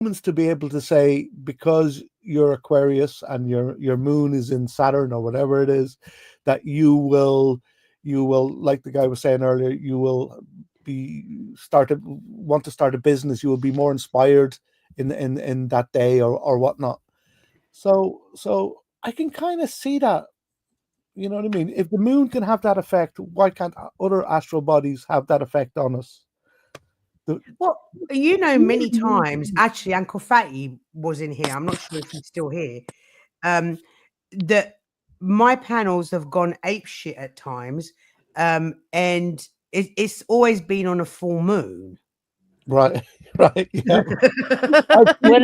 humans to be able to say, because you're Aquarius and your moon is in Saturn or whatever it is, that you will, like the guy was saying earlier, you will want to start a business. You will be more inspired in that day or whatnot. So I can kind of see that. You know what I mean? If the moon can have that effect, why can't other astral bodies have that effect on us? The, Well, many times, actually, Uncle Fatty was in here. I'm not sure if he's still here. Um, that my panels have gone ape shit at times, and it's always been on a full moon. right, right, yeah. I've seen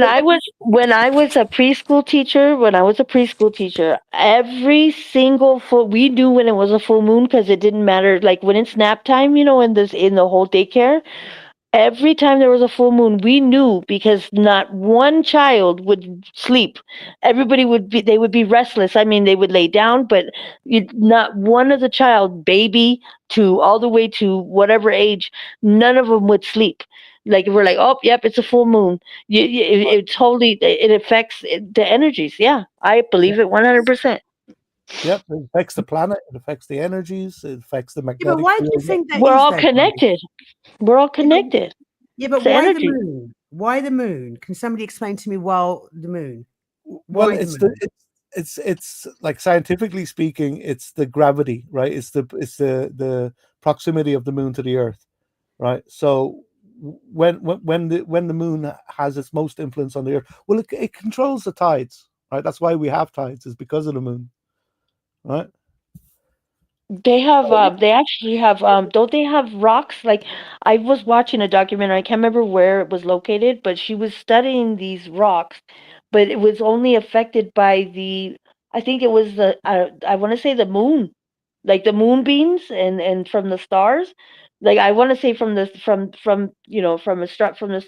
When I was a preschool teacher, every single full we knew when it was a full moon because it didn't matter. Like when it's nap time, in the whole daycare, every time there was a full moon, we knew because not one child would sleep. Everybody would be restless. I mean, they would lay down, but not one of the child, baby to all the way to whatever age, none of them would sleep. Like we're like, oh, yep, it's a full moon. It totally it affects the energies. Yeah, I believe it 100%. Yep, it affects the planet, it affects the energies, it affects the Yeah, but magnetic why do you field. think that We're is, all though, guys? connected. We're all Yeah, but, connected. yeah, but It's the why the energy. moon? Why the moon? Can somebody explain to me why the moon? Well, Why the moon? it's like, scientifically speaking, it's the gravity, right? It's the proximity of the moon to the Earth, right? So when the moon has its most influence on the Earth, well, it controls the tides, right? That's why we have tides, is because of the moon, right? They actually have, don't they have rocks? Like, I was watching a documentary, I can't remember where it was located, but she was studying these rocks, but it was only affected by I think it was I want to say the moon, like the moonbeams and from the stars. Like I want to say from the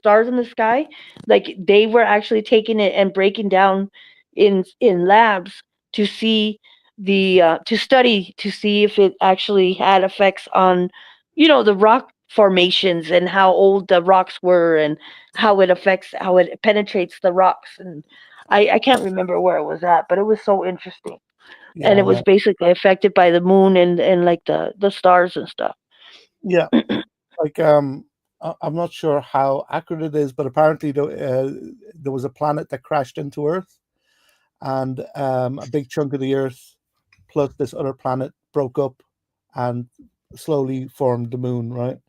stars in the sky, like they were actually taking it and breaking down in labs to see to study to see if it actually had effects on the rock formations and how old the rocks were and how it penetrates the rocks. And I can't remember where it was at, but it was so interesting. And Yeah, it was yeah, basically affected by the moon and like the stars and stuff. yeah. Like, I'm not sure how accurate it is, but apparently there was a planet that crashed into Earth, and a big chunk of the Earth plus this other planet broke up and slowly formed the moon, right?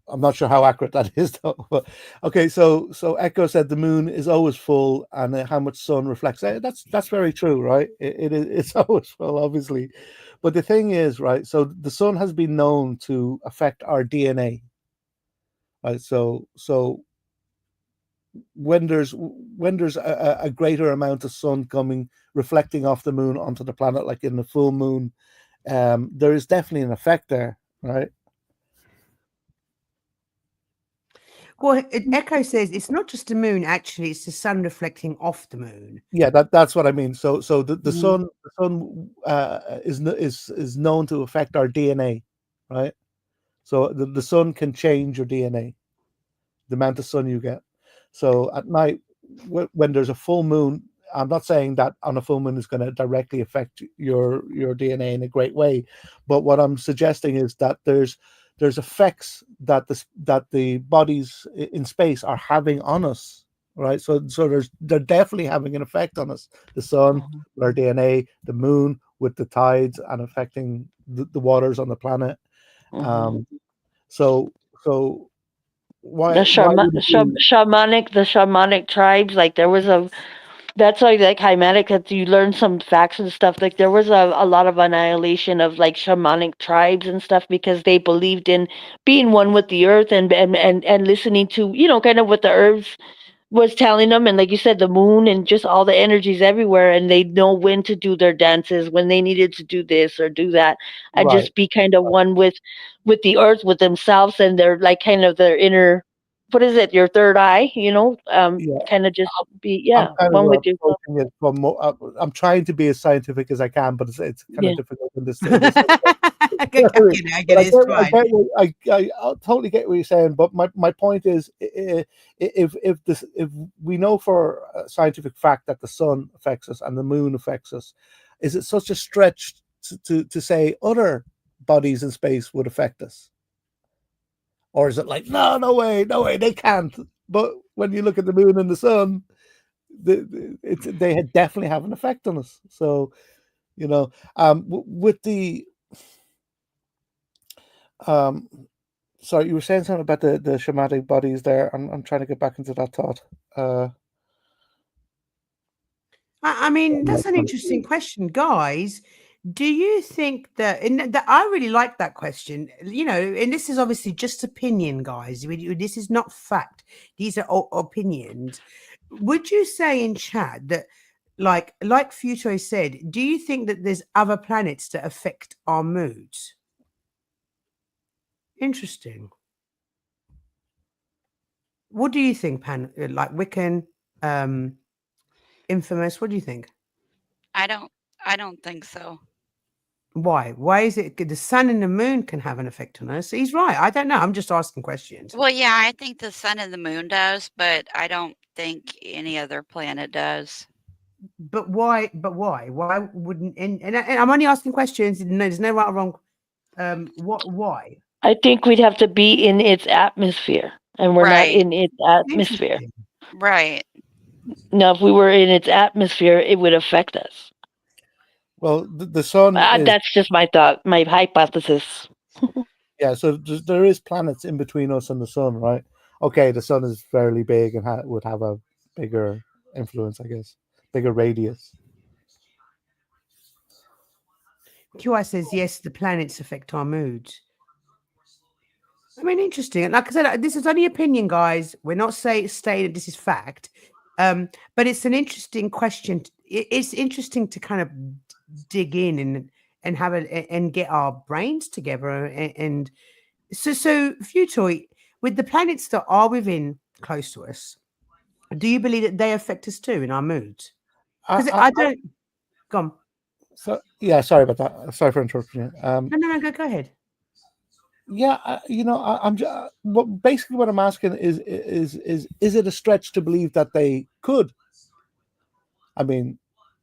I'm not sure how accurate that is, though. But okay, so Echo said the moon is always full, and how much sun reflects. That's very true, right? It's always full, obviously. But the thing is, right? So the sun has been known to affect our DNA, right? So when there's a greater amount of sun coming reflecting off the moon onto the planet, like in the full moon, there is definitely an effect there, right? Well, Echo says it's not just the moon. Actually, it's the sun reflecting off the moon. Yeah, that's what I mean. So the Mm. sun is known to affect our DNA, right? So the sun can change your DNA, the amount of sun you get. So at night, when there's a full moon, I'm not saying that on a full moon is going to directly affect your DNA in a great way, but what I'm suggesting is that there's effects that the bodies in space are having on us, right? So they're definitely having an effect on us. The sun, Mhm. with our DNA, the moon with the tides and affecting the waters on the planet. Mhm. Um, so so why would it be? The shamanic tribes, like there was a that's why like Hymanic that you learn some facts and stuff. Like there was a lot of annihilation of like shamanic tribes and stuff because they believed in being one with the earth and listening to, kind of what the herbs was telling them. And like you said, the moon and just all the energies everywhere, and they know when to do their dances, when they needed to do this or do that, and Right, just be kind of one with the earth, with themselves, and their like kind of their inner, what is it, your third eye, yeah. kind of just be, I'm yeah, kind of one with yourself. approaching it from I'm trying to be as scientific as I can, but it's kind Yeah. of difficult in this. I get But it. It's fine. I totally get what you're saying. But my point is, if we know for a scientific fact that the sun affects us and the moon affects us, is it such a stretch to say other bodies in space would affect us, or is it like no way, they can't? But when you look at the moon and the sun, they definitely have an effect on us. So with the um sorry, you were saying something about the shamanic bodies there. I'm trying to get back into that thought. I mean, that's an interesting question, guys. Do you think that? And that I really like that question. And this is obviously just opinion, guys. This is not fact. These are opinions. Would you say in chat that, like Futo said, do you think that there's other planets that affect our moods? Interesting. What do you think, like Wiccan, Infamous? What do you think? I don't think so. Why? Why is it the sun and the moon can have an effect on us? He's right. I don't know. I'm just asking questions. Well, yeah, I think the sun and the moon does, but I don't think any other planet does. But why? Why wouldn't? And I'm only asking questions. No, there's no right or wrong. Why? I think we'd have to be in its atmosphere, and we're not Right. in its atmosphere. Interesting. Right. Now, if we were in its atmosphere, it would affect us. Well, the sun is, That's just my thought, my hypothesis. yeah. So there is planets in between us and the sun, right? Okay, the sun is fairly big and would have a bigger influence, I guess, bigger radius. QI says yes. The planets affect our moods. I mean, interesting. Like I said, this is only opinion, guys. We're not saying that this is fact. But it's an interesting question. It's interesting to kind of dig in and have it and get our brains together. And so Futoy, with the planets that are within close to us, do you believe that they affect us too in our moods? Because I don't. Go on. So yeah, sorry about that. Sorry for interrupting you. No, go ahead. Yeah, I'm just, basically what I'm asking is it a stretch to believe that they could? I mean,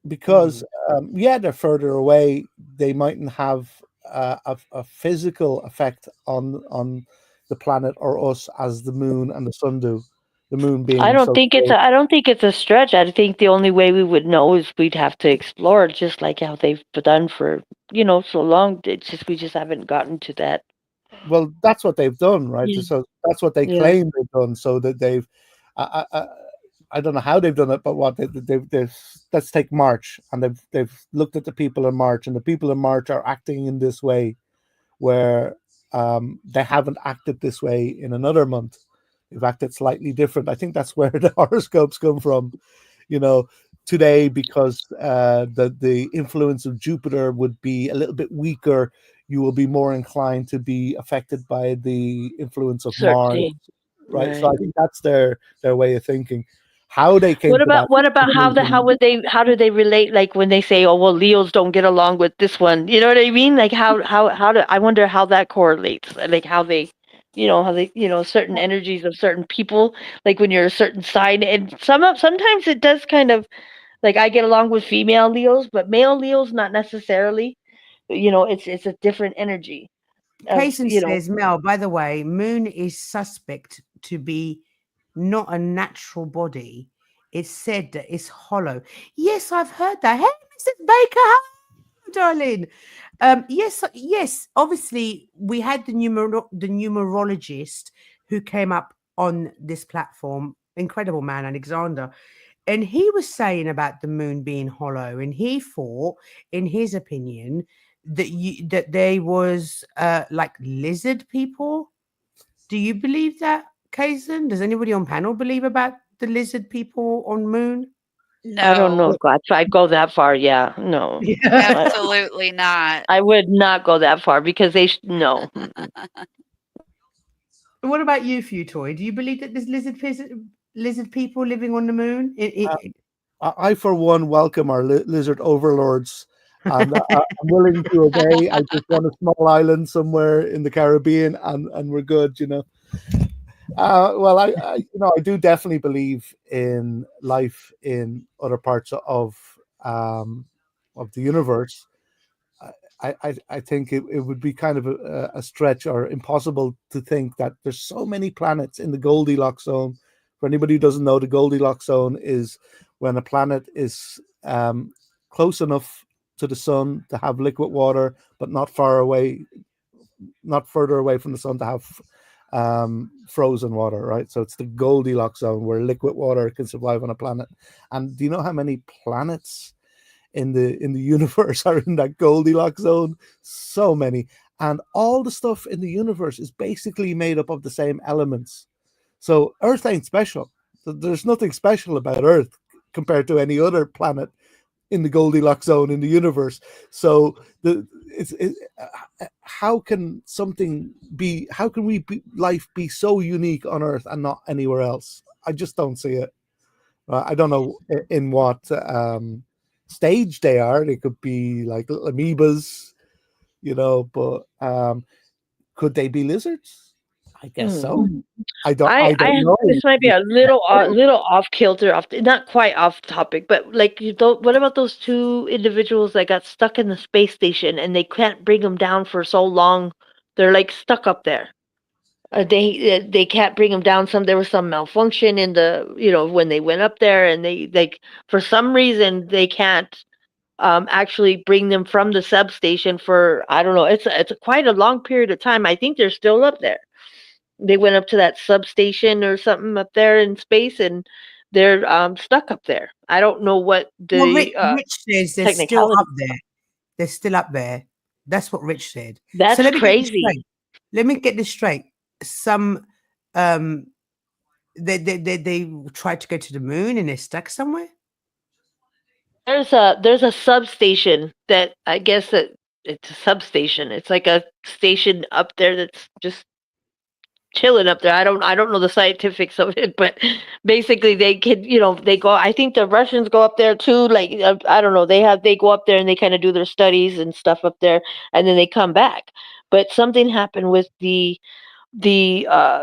because yeah, they're further away. They mightn't have a physical effect on the planet or us as the moon and the sun do. The moon being I don't so think close. I don't think it's a stretch. I think the only way we would know is we'd have to explore, just like how they've done for so long. It's just we just haven't gotten to that. Well, that's what they've done, right? Yeah. So that's what they Yeah. claim they've done. So that they've, I don't know how they've done it, but what they've let's take March, and they've looked at the people in March, and the people in March are acting in this way, where they haven't acted this way in another month. They've acted slightly different. I think that's where the horoscopes come from. Today, because the influence of Jupiter would be a little bit weaker, you will be more inclined to be affected by the influence of Mars, Certainly. right? So I think that's their way of thinking. How they came What to that? about how do they relate, like when they say, oh well, Leos don't get along with this one, you know what I mean? Like how do I wonder how that correlates, like how they certain energies of certain people, like when you're a certain sign, and sometimes it does kind of, like I get along with female Leos, but male Leos not necessarily. It's a different energy. Kaysen says, Mel, by the way, moon is suspect to be not a natural body. It's said that it's hollow. Yes, I've heard that. Hey, Mrs. Baker, hello, darling. Yes. Obviously, we had the numerologist who came up on this platform, incredible man, Alexander, and he was saying about the moon being hollow, and he thought, in his opinion, that there was like lizard people. Do you believe that, Kaysen? Does anybody on panel believe about the lizard people on moon? No. I don't know if I'd go that far. Yeah, no. Absolutely not. I would not go that far because no. What about you, Futoy? Do you believe that there's lizard people living on the moon? I for one welcome our lizard overlords and I'm willing to obey. I just want a small island somewhere in the Caribbean, and we're good, you know. Well, I do definitely believe in life in other parts um, of the universe. I think it would be kind of a stretch or impossible to think that there's so many planets in the Goldilocks zone. For anybody who doesn't know, the Goldilocks zone is when a planet is close enough to the sun to have liquid water, but not far away, not further away from the sun to have frozen water, right? So it's the Goldilocks zone where liquid water can survive on a planet. And do you know how many planets in the universe are in that Goldilocks zone? So many. And all the stuff in the universe is basically made up of the same elements. So Earth ain't special. There's nothing special about Earth compared to any other planet in the Goldilocks zone in the universe. So how can something be? How can life be so unique on Earth and not anywhere else? I just don't see it. I don't know in what stage they are. They could be like little amoebas, but could they be lizards? I guess so. I don't know. This might be a little off kilter, not quite off topic, but like what about those two individuals that got stuck in the space station and they can't bring them down for so long? They're like stuck up there. They can't bring them down. There was some malfunction in when they went up there, and they like for some reason they can't actually bring them from the substation for I don't know. It's quite a long period of time. I think they're still up there. They went up to that substation or something up there in space, and they're stuck up there. I don't know what Well, the Rich says they're still up there. They're still up there. That's what Rich said. That's so let me crazy. Let me get this straight. Some they tried to go to the moon and they're stuck somewhere. There's a substation that I guess that it's a substation. It's like a station up there that's just chilling up there. I don't know the scientifics of it, but basically they could, they go. I think the Russians go up there too. Like I don't know. They go up there and they kind of do their studies and stuff up there, and then they come back. But something happened with the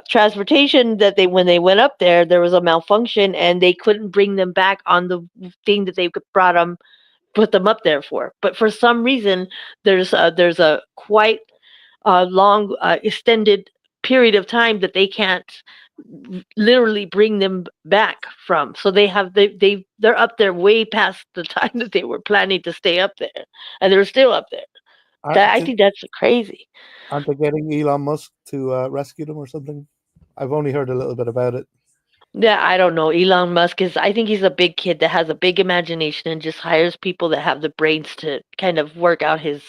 transportation that when they went up there was a malfunction and they couldn't bring them back on the thing that they put them up there for. But for some reason, there's a quite long extended period of time that they can't literally bring them back from. So they're up there way past the time that they were planning to stay up there, and they're still up there. I think that's crazy. Aren't they getting Elon Musk to rescue them or something? I've only heard a little bit about it. Yeah, I don't know. Elon Musk I think he's a big kid that has a big imagination and just hires people that have the brains to kind of work out his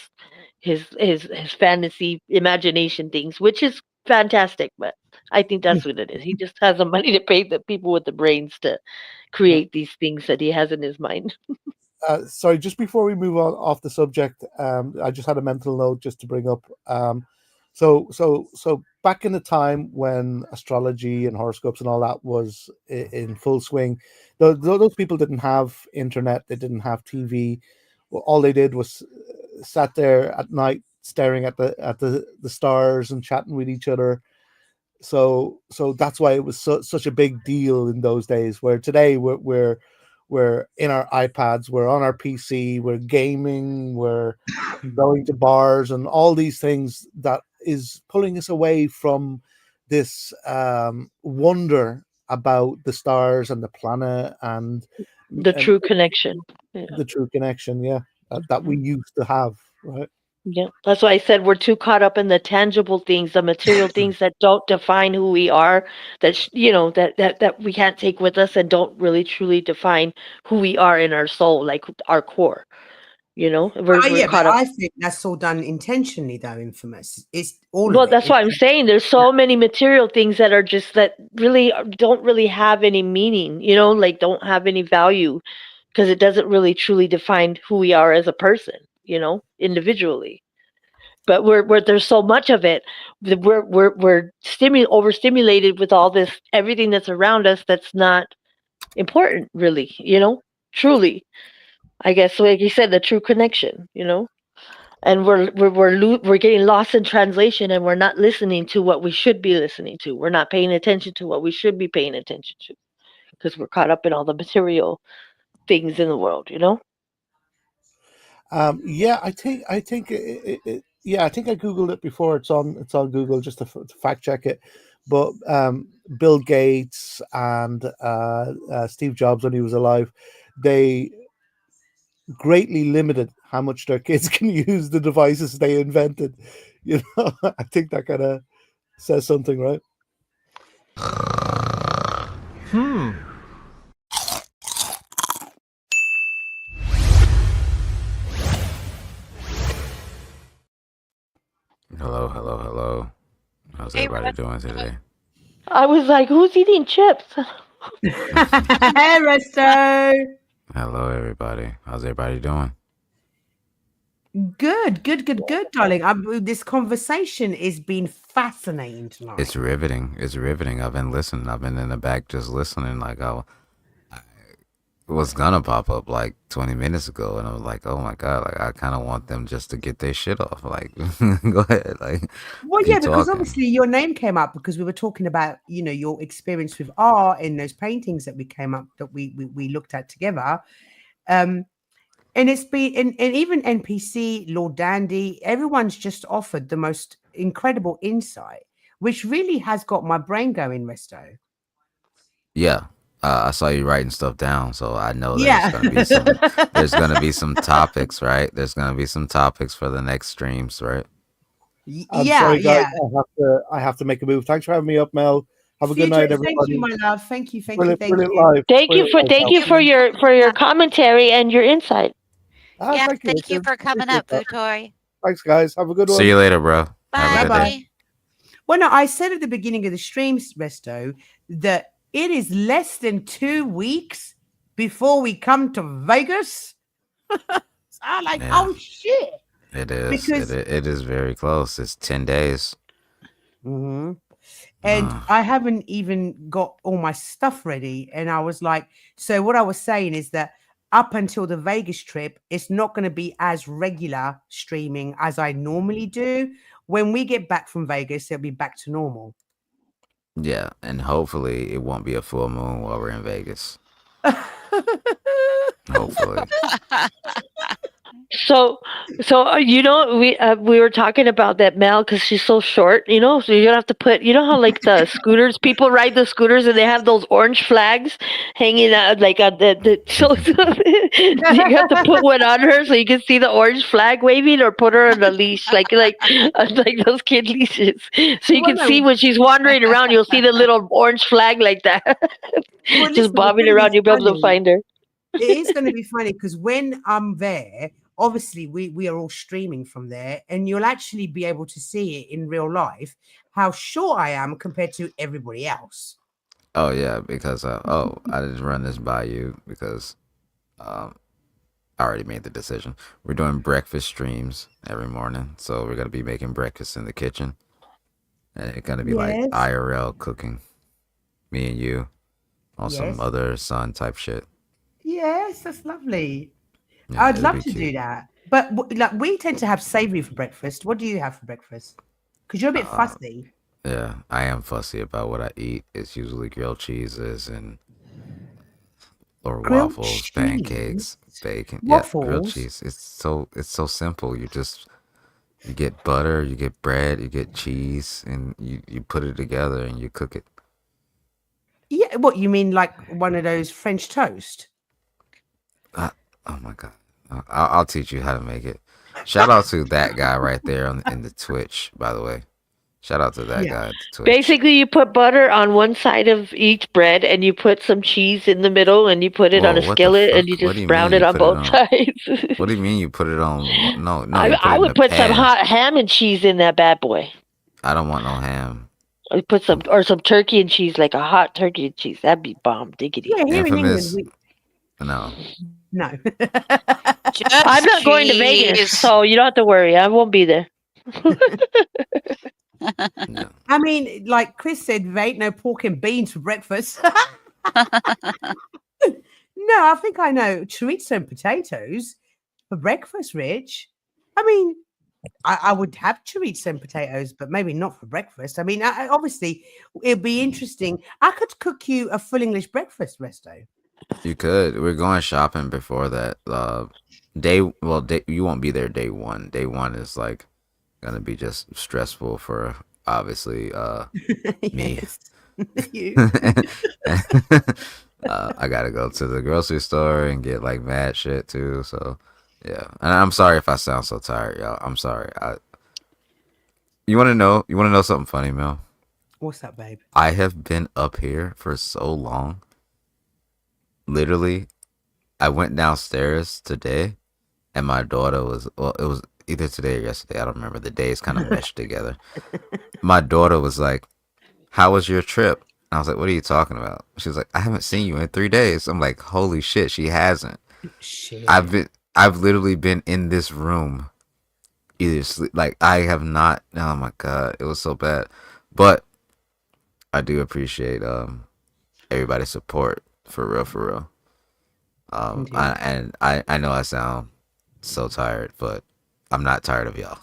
fantasy imagination things, which is fantastic. But I think that's what it is. He just has the money to pay the people with the brains to create these things that he has in his mind. Sorry, just before we move on off the subject, I just had a mental note just to bring up. So back in the time when astrology and horoscopes and all that was in full swing, those people didn't have internet, they didn't have TV. Well, all they did was sat there at night staring at the stars and chatting with each other. So that's why it was such a big deal in those days. Where today we're in our iPads, we're on our PC, we're gaming, we're going to bars, and all these things that is pulling us away from this wonder about the stars and the planet and the true connection. The true connection, that we used to have, right? Yeah, that's why I said we're too caught up in the tangible things, the material things that don't define who we are, that that we can't take with us and don't really truly define who we are in our soul, like our core. We're caught up. I think that's all done intentionally, though. Infamous. It's all. Well, that's what I'm saying. There's so many material things that are just that really don't really have any meaning. Like don't have any value because it doesn't really truly define who we are as a person. Individually. But we're there's so much of it. We're overstimulated with all this everything that's around us that's not important, really. Truly. I guess, like you said, the true connection, and we're getting lost in translation, and we're not listening to what we should be listening to. We're not paying attention to what we should be paying attention to because we're caught up in all the material things in the world. Yeah, I think I googled it before. It's on Google just to fact check it. But Bill Gates and Steve Jobs, when he was alive, they greatly limited how much their kids can use the devices they invented. I think that kind of says something, right? Hello. How's Hey, everybody doing today? I was like, who's eating chips? Hey, Resto. Hello, everybody. How's everybody doing? Good, darling. This conversation is been fascinating tonight. It's riveting. I've been listening. I've been in the back just listening. Like I was gonna pop up like 20 minutes ago, and I was like, oh my god, like I kind of want them just to get their shit off. Like, go ahead, like. Well, keep yeah, because talking. obviously your name came up because we were talking about, your experience with art and those paintings that we looked at together. And it's been, and even NPC, Lord Dandy, everyone's just offered the most incredible insight, which really has got my brain going, Resto. Yeah. I saw you writing stuff down, so I know Yeah. there's gonna be some topics, right? There's gonna be some topics for the next streams, right? I'm Yeah, sorry, guys. yeah. I have to make a move. Thanks for having me up, Mel. Have a good Future, night, everybody. thank you, my love. Thank you. Brilliant you. live. Thank you for your commentary and your insight. Yeah, Thank you, thank you Richard. for coming Appreciate up, that. Butoy. Thanks, guys. Have a good one. See you later, bro. Have a good Bye-bye. day. Well, no, I said at the beginning of the stream, Resto, that it is less than 2 weeks before we come to Vegas. So I'm like, Yeah. oh shit. It is. Because- It is very close. It's 10 days. Mm-hmm. And I haven't even got all my stuff ready. And I was like, so what I was saying is that up until the Vegas trip, it's not going to be as regular streaming as I normally do. When we get back from Vegas, it'll be back to normal. Yeah, and hopefully it won't be a full moon while we're in Vegas. Hopefully. So we were talking about that Mel because she's so short, so you're gonna have to put, how like the scooters, people ride the scooters and they have those orange flags hanging out like on so you have to put one on her so you can see the orange flag waving, or put her on a leash like those kid leashes, so you can see when she's wandering around. You'll see the little orange flag like that, Well, just listen, bobbing the thing around. is You'll be able to funny. find her. It is going to be funny because when I'm there, obviously we are all streaming from there, and you'll actually be able to see it in real life how short I am compared to everybody else. Oh yeah, because I didn't run this by you because I already made the decision. We're doing breakfast streams every morning, so we're gonna be making breakfast in the kitchen, and it's gonna be like Yes. IRL cooking, me and you, on some Yes. mother-son type shit. Yes, that's lovely. Yeah, I'd it'll love be to do cute. that. But like we tend to have savory for breakfast. What do you have for breakfast? Because you're a bit fussy. Yeah, I am fussy about what I eat. It's usually grilled cheeses or Grilled waffles, cheese? pancakes, bacon. Yeah, grilled Waffles? cheese. It's so simple. You get butter, you get bread, you get cheese, and you put it together and you cook it. Yeah, what you mean, like one of those French toast? Oh my god, I'll teach you how to make it. Shout out to that guy right there in the Twitch, by the way. Shout out to that guy at the Twitch. Basically, you put butter on one side of each bread, and you put some cheese in the middle, and you put it on a Whoa, what the skillet, and fuck? you What do just you brown mean it you on put it both on? sides. What do you mean you put it on? No, you put it I in would a put some pan. hot ham and cheese in that bad boy. I don't want no ham. I put some turkey and cheese, like a hot turkey and cheese. That'd be bomb diggity. Yeah, here Infamous. in England, No. no. Just I'm not going to Vegas, cheese. so you don't have to worry. I won't be there. No. I mean, like Chris said, there ain't no pork and beans for breakfast. No, I think I know chorizo and potatoes for breakfast, Rich. I mean, I would have chorizo and potatoes, but maybe not for breakfast. I mean, obviously, it'd be interesting. I could cook you a full English breakfast, Resto. You could. We're going shopping before that. Day you won't be there day one. Day one is like gonna be just stressful for obviously me. Yes. You. I gotta go to the grocery store and get like mad shit too. So yeah, and I'm sorry if I sound so tired, y'all. I'm sorry. You want to know? You want to know something funny, Mel? What's that, babe? I have been up here for so long. Literally, I went downstairs today, and my daughter was. Well, it was either today or yesterday. I don't remember. The days kind of meshed together. My daughter was like, "How was your trip?" I was like, "What are you talking about?" She was like, "I haven't seen you in 3 days." I'm like, "Holy shit, she hasn't." Shit. I've literally been in this room, either sleep, like I have not. Oh my god, it was so bad. But I do appreciate everybody's support for real, for real. Indeed. I know I sound so tired, but I'm not tired of y'all.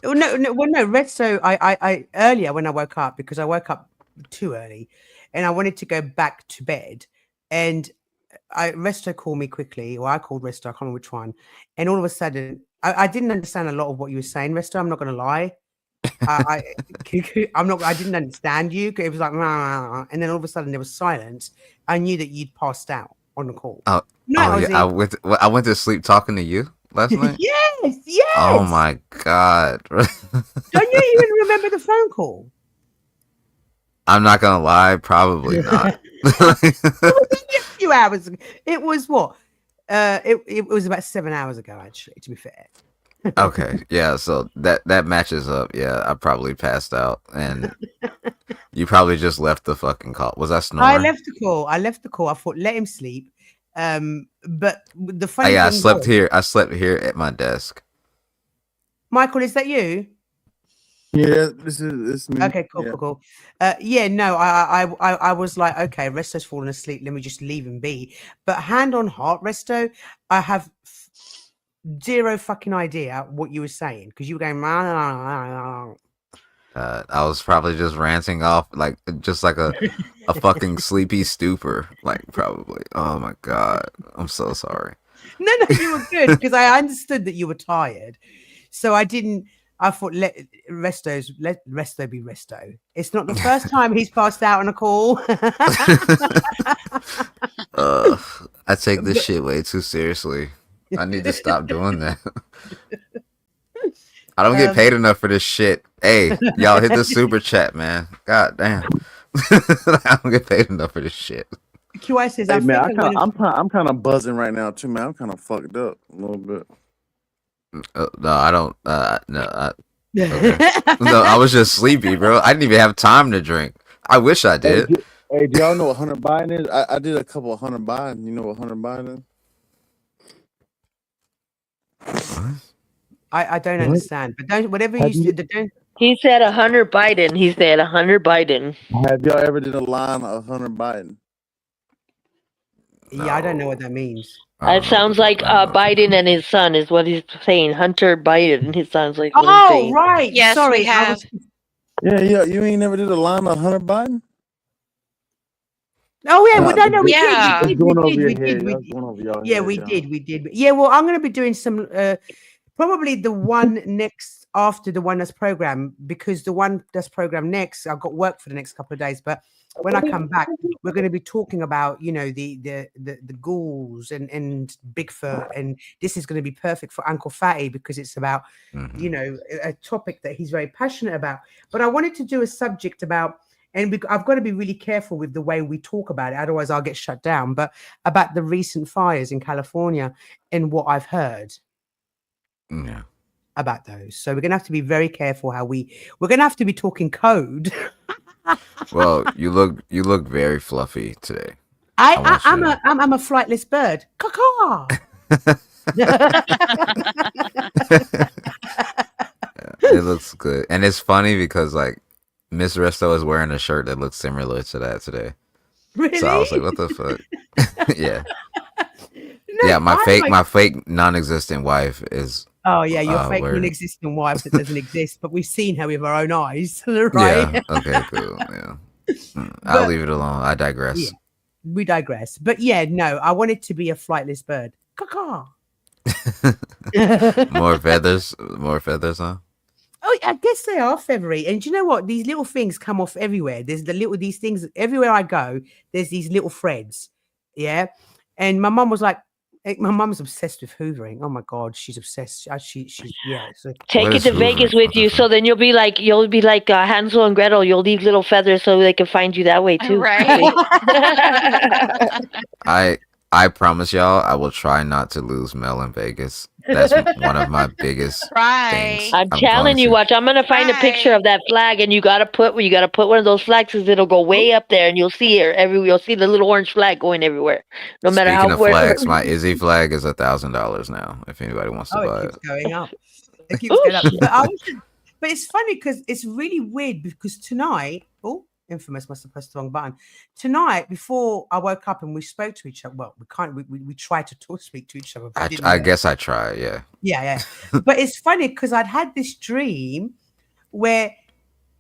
Oh, no, Resto. I earlier when I woke up, because I woke up too early, and I wanted to go back to bed, and Resto called me quickly, or I called Resto. I can't remember which one, and all of a sudden, I didn't understand a lot of what you were saying, Resto. I'm not going to lie. I didn't understand you. It was like, and then all of a sudden there was silence. I knew that you'd passed out on the call. Oh, No, yeah, I went to sleep talking to you last night. Yes. Oh my god. Don't you even remember the phone call? I'm not gonna lie, probably not. It was only a few hours ago. It was what? It was about 7 hours ago, actually, to be fair. Okay, yeah, so that matches up. Yeah, I probably passed out, and you probably just left the fucking call. Was I snoring? I left the call. I thought, let him sleep. But the funny I thing slept was, here. I slept here at my desk. Michael, is that you? Yeah, this is me. Okay, cool, Yeah. cool. No, I was like, okay, Resto's fallen asleep. Let me just leave him be. But hand on heart, Resto, I have zero fucking idea what you were saying, because you were going. I was probably just ranting off like a fucking sleepy stupor, like probably. Oh my god, I'm so sorry. No, you were good, because I understood that you were tired, so I didn't. I thought let Resto be Resto. It's not the first time he's passed out on a call. I take this shit way too seriously. I need to stop doing that. I don't get paid enough for this shit. Hey, y'all hit the super chat, man. God damn. I don't get paid enough for this shit. QI says, Hey man, I'm kind of buzzing right now too, man. I'm kind of fucked up a little bit. No, I don't. No, no, I was just sleepy, bro. I didn't even have time to drink. I wish I did. Hey, do y'all know what Hunter Biden is? I did a couple of Hunter Biden. You know what Hunter Biden is? What? I don't understand, but don't whatever you said. Don't. He said 100 Biden. He said 100 Biden. Have y'all ever did a line of Hunter Biden? Yeah, I don't know what that means. It sounds like Biden and his son is what he's saying. Hunter Biden. He sounds like. Oh, right. Yes, sorry. we have. Yeah. You ain't never did a line of Hunter Biden? Oh yeah, well, no, we Yeah. did. We did. Yeah, we did. Yeah, well, I'm going to be doing some. Probably the one next after the one that's programmed, because the one that's programmed next, I've got work for the next couple of days. But when I come back, we're going to be talking about, the ghouls and Bigfoot, and this is going to be perfect for Uncle Fatty, because it's about, a topic that he's very passionate about. But I wanted to do a subject about, and I've got to be really careful with the way we talk about it, otherwise I'll get shut down. But about the recent fires in California and what I've heard. Yeah. About those, so we're gonna have to be very careful how we're gonna have to be talking code. Well, you look very fluffy today. I'm a flightless bird. Caw-caw. It looks good, and it's funny because like Miss Resto is wearing a shirt that looks similar to that today. Really? So I was like, what the fuck? Yeah. No, Yeah, my I like. fake non-existent wife is Oh yeah, your fake where non-existent wife that doesn't exist, but we've seen her with our own eyes, right? yeah, okay, cool. Yeah. I'll But leave it alone. I yeah, digress. we digress. But yeah, no, I want it to be a flightless bird. Caw-caw. More feathers, huh? Oh, I guess they are feathery. And do you know what? These little things come off everywhere. There's these things everywhere I go. There's these little threads. Yeah. And my mum was like, my mum's obsessed with hoovering. Oh my God, she's obsessed. She's yeah. So Take What it is to Vegas hoovering? with What the you, so fuck? then you'll be like Hansel and Gretel. You'll leave little feathers so they can find you that way too. Right. I promise y'all, I will try not to lose Mel in Vegas. That's one of my biggest things. Right. I'm I'm telling going you, to. watch. I'm gonna find a picture Right. of that flag, and you gotta put one of those flags, because it'll go way up there, and you'll see it everywhere. You'll see the little orange flag going everywhere, no matter Speaking how of where. flags, my Izzy flag is $1,000 now. If anybody wants to oh, buy it it. keeps going up. It keeps going up. But it's funny because it's really weird because tonight, infamous, must have pressed the wrong button. Tonight, before I woke up and we spoke to each other, well, we tried to speak to each other. But I guess I try, yeah. Yeah. But it's funny because I'd had this dream where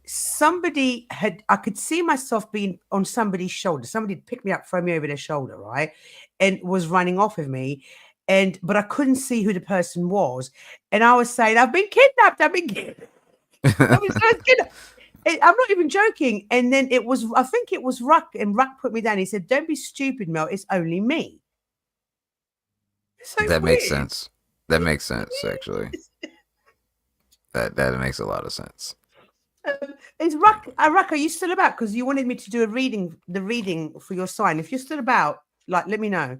I could see myself being on somebody's shoulder. Somebody had picked me up, thrown me over their shoulder, right? And was running off with me. But I couldn't see who the person was. And I was saying, I've been kidnapped. I was kidnapped. I'm not even joking. And then I think it was Ruck, and Ruck put me down. He said, don't be stupid, Mel. It's only me. So That makes weird. sense. That makes sense, actually. That makes a lot of sense. Is Ruck, are you still about? Because you wanted me to do the reading for your sign. If you're still about, let me know.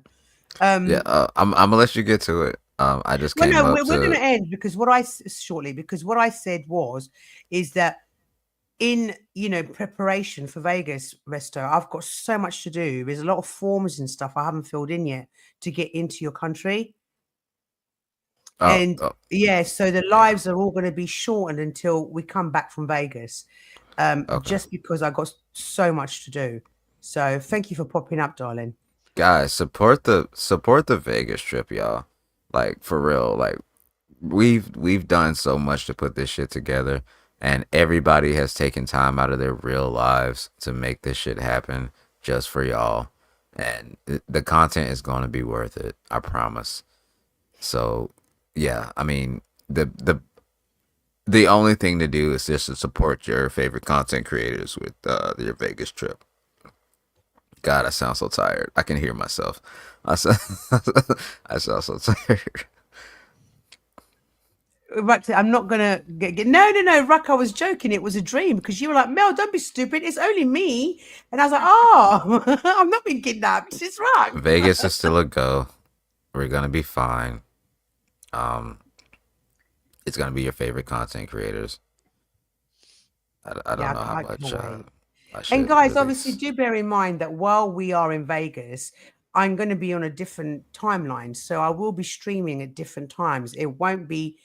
Yeah, I'm gonna let you get to it. I just came up we're going to end because what I said is that in preparation for Vegas, Resto, I've got so much to do. There's a lot of forms and stuff I haven't filled in yet to get into your country. So the lives are all going to be shortened until we come back from Vegas, just because I got so much to do. So thank you for popping up, darling. Guys, support the Vegas trip, y'all. Like, for real, like we've done so much to put this shit together, and everybody has taken time out of their real lives to make this shit happen just for y'all. And the content is going to be worth it, I promise. So, yeah, I mean, the only thing to do is just to support your favorite content creators with your Vegas trip. God, I sound so tired. I can hear myself. I sound so tired. Ruck, I'm not gonna get no, Ruck. I was joking. It was a dream because you were like, Mel, don't be stupid. It's only me, and I was like, oh, I'm not being kidnapped. It's Ruck. Vegas is still a go. We're gonna be fine. It's gonna be your favorite content creators. I don't know how much. And guys, obviously, do bear in mind that while we are in Vegas, I'm going to be on a different timeline. So I will be streaming at different times. It won't be,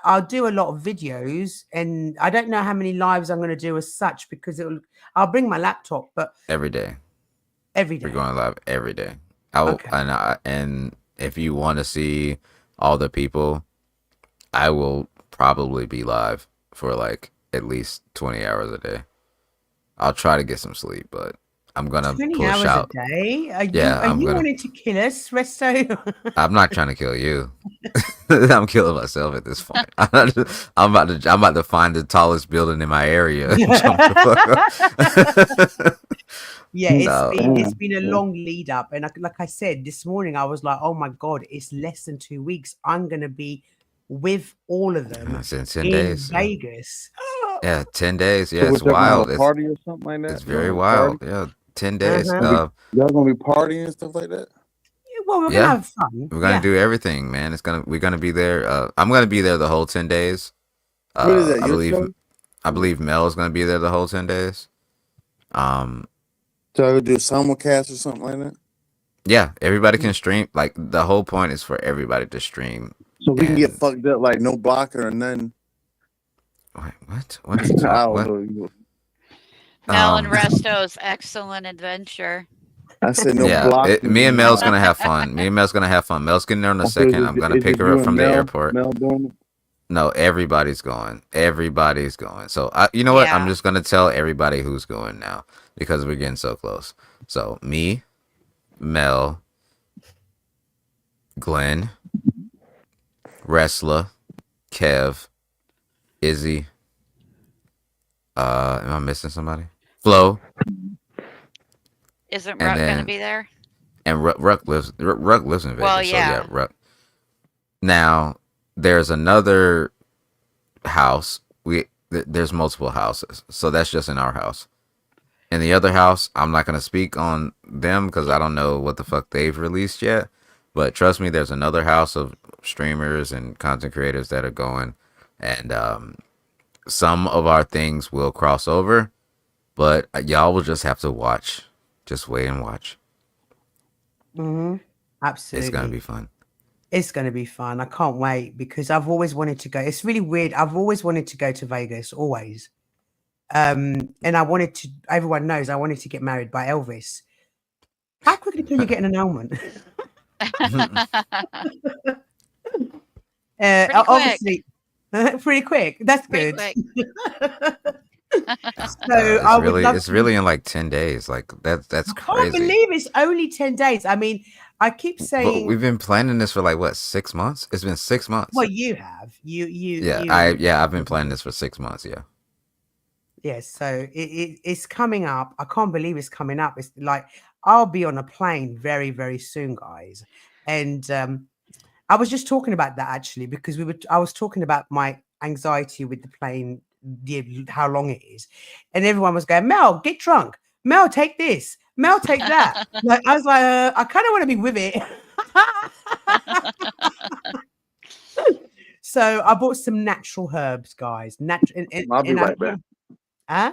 I'll do a lot of videos, and I don't know how many lives I'm going to do as such because I'll bring my laptop, but every day. We're going live every day. And if you want to see all the people, I will probably be live for like at least 20 hours a day. I'll try to get some sleep, but I'm gonna 20 push hours out. a day? Are I'm you wanting to kill us, Resto? I'm not trying to kill you. I'm killing myself at this point. I'm about to find the tallest building in my area and jump the fuck up. Yeah, it's been a long lead up, and like I said this morning, I was like, oh my God, it's less than 2 weeks. I'm gonna be with all of them in 10 in days, Vegas. Yeah, 10 days. Yeah, it's wild. A party or something like that. It's very wild. Yeah, 10 days. Y'all gonna be partying and stuff like that. Well, we're gonna have fun. We're gonna do everything, man. We're gonna be there. I'm gonna be there the whole 10 days. What is that? I believe Mel is gonna be there the whole 10 days. So I would do simulcast or something like that. Yeah, everybody can stream. Like, the whole point is for everybody to stream. So we can get fucked up, like no blocker or nothing. Wait, what? What are you talking? Mel and Um, Resto's excellent adventure. I said no yeah, blocking. me and Mel's gonna have fun. Me and Mel's gonna have fun. Mel's getting there in a I said, second. I'm gonna is pick it her you up and from the Mel? airport. Mel doing it? No, everybody's going. Everybody's going. So you know what? I'm Yeah. just gonna tell everybody who's going now because we're getting so close. So me, Mel, Glenn, Wrestler, Kev, Izzy. Am I missing somebody? Flo, Isn't and Ruck going to then be there? and Ruck lives in Vegas. Well, So yeah, yeah. Ruck. Now there's another house. There's multiple houses, so that's just in our house. In the other house, I'm not gonna speak on them because I don't know what the fuck they've released yet. But trust me, there's another house of streamers and content creators that are going, and some of our things will cross over, but y'all will just have to watch. Just wait and watch. Mm-hmm. Absolutely. It's gonna be fun. It's going to be fun. I can't wait because I've always wanted to go. It's really weird. I've always wanted to go to Vegas, always. And I wanted to, everyone knows I wanted to get married by Elvis. How quickly can you get an annulment? Pretty quick. Obviously, pretty quick. That's Pretty good. quick. So I would love It's to. really in like 10 days. Like that's I can't crazy. believe it's only 10 days. I mean, I keep But saying, we've been planning this for like what, 6 months? It's been 6 months. well, you have. Yeah, You. I've been planning this for 6 months. Yeah. Yes, so it's coming up. I can't believe it's coming up. It's like I'll be on a plane very, very soon, guys. And I was just talking about that actually because I was talking about my anxiety with the plane, how long it is, and everyone was going, "Mel, get drunk. Mel, take this. Mel, take that." Like I was like, I kind of want to be with it. So I bought some natural herbs, guys. I'll be right back. Huh?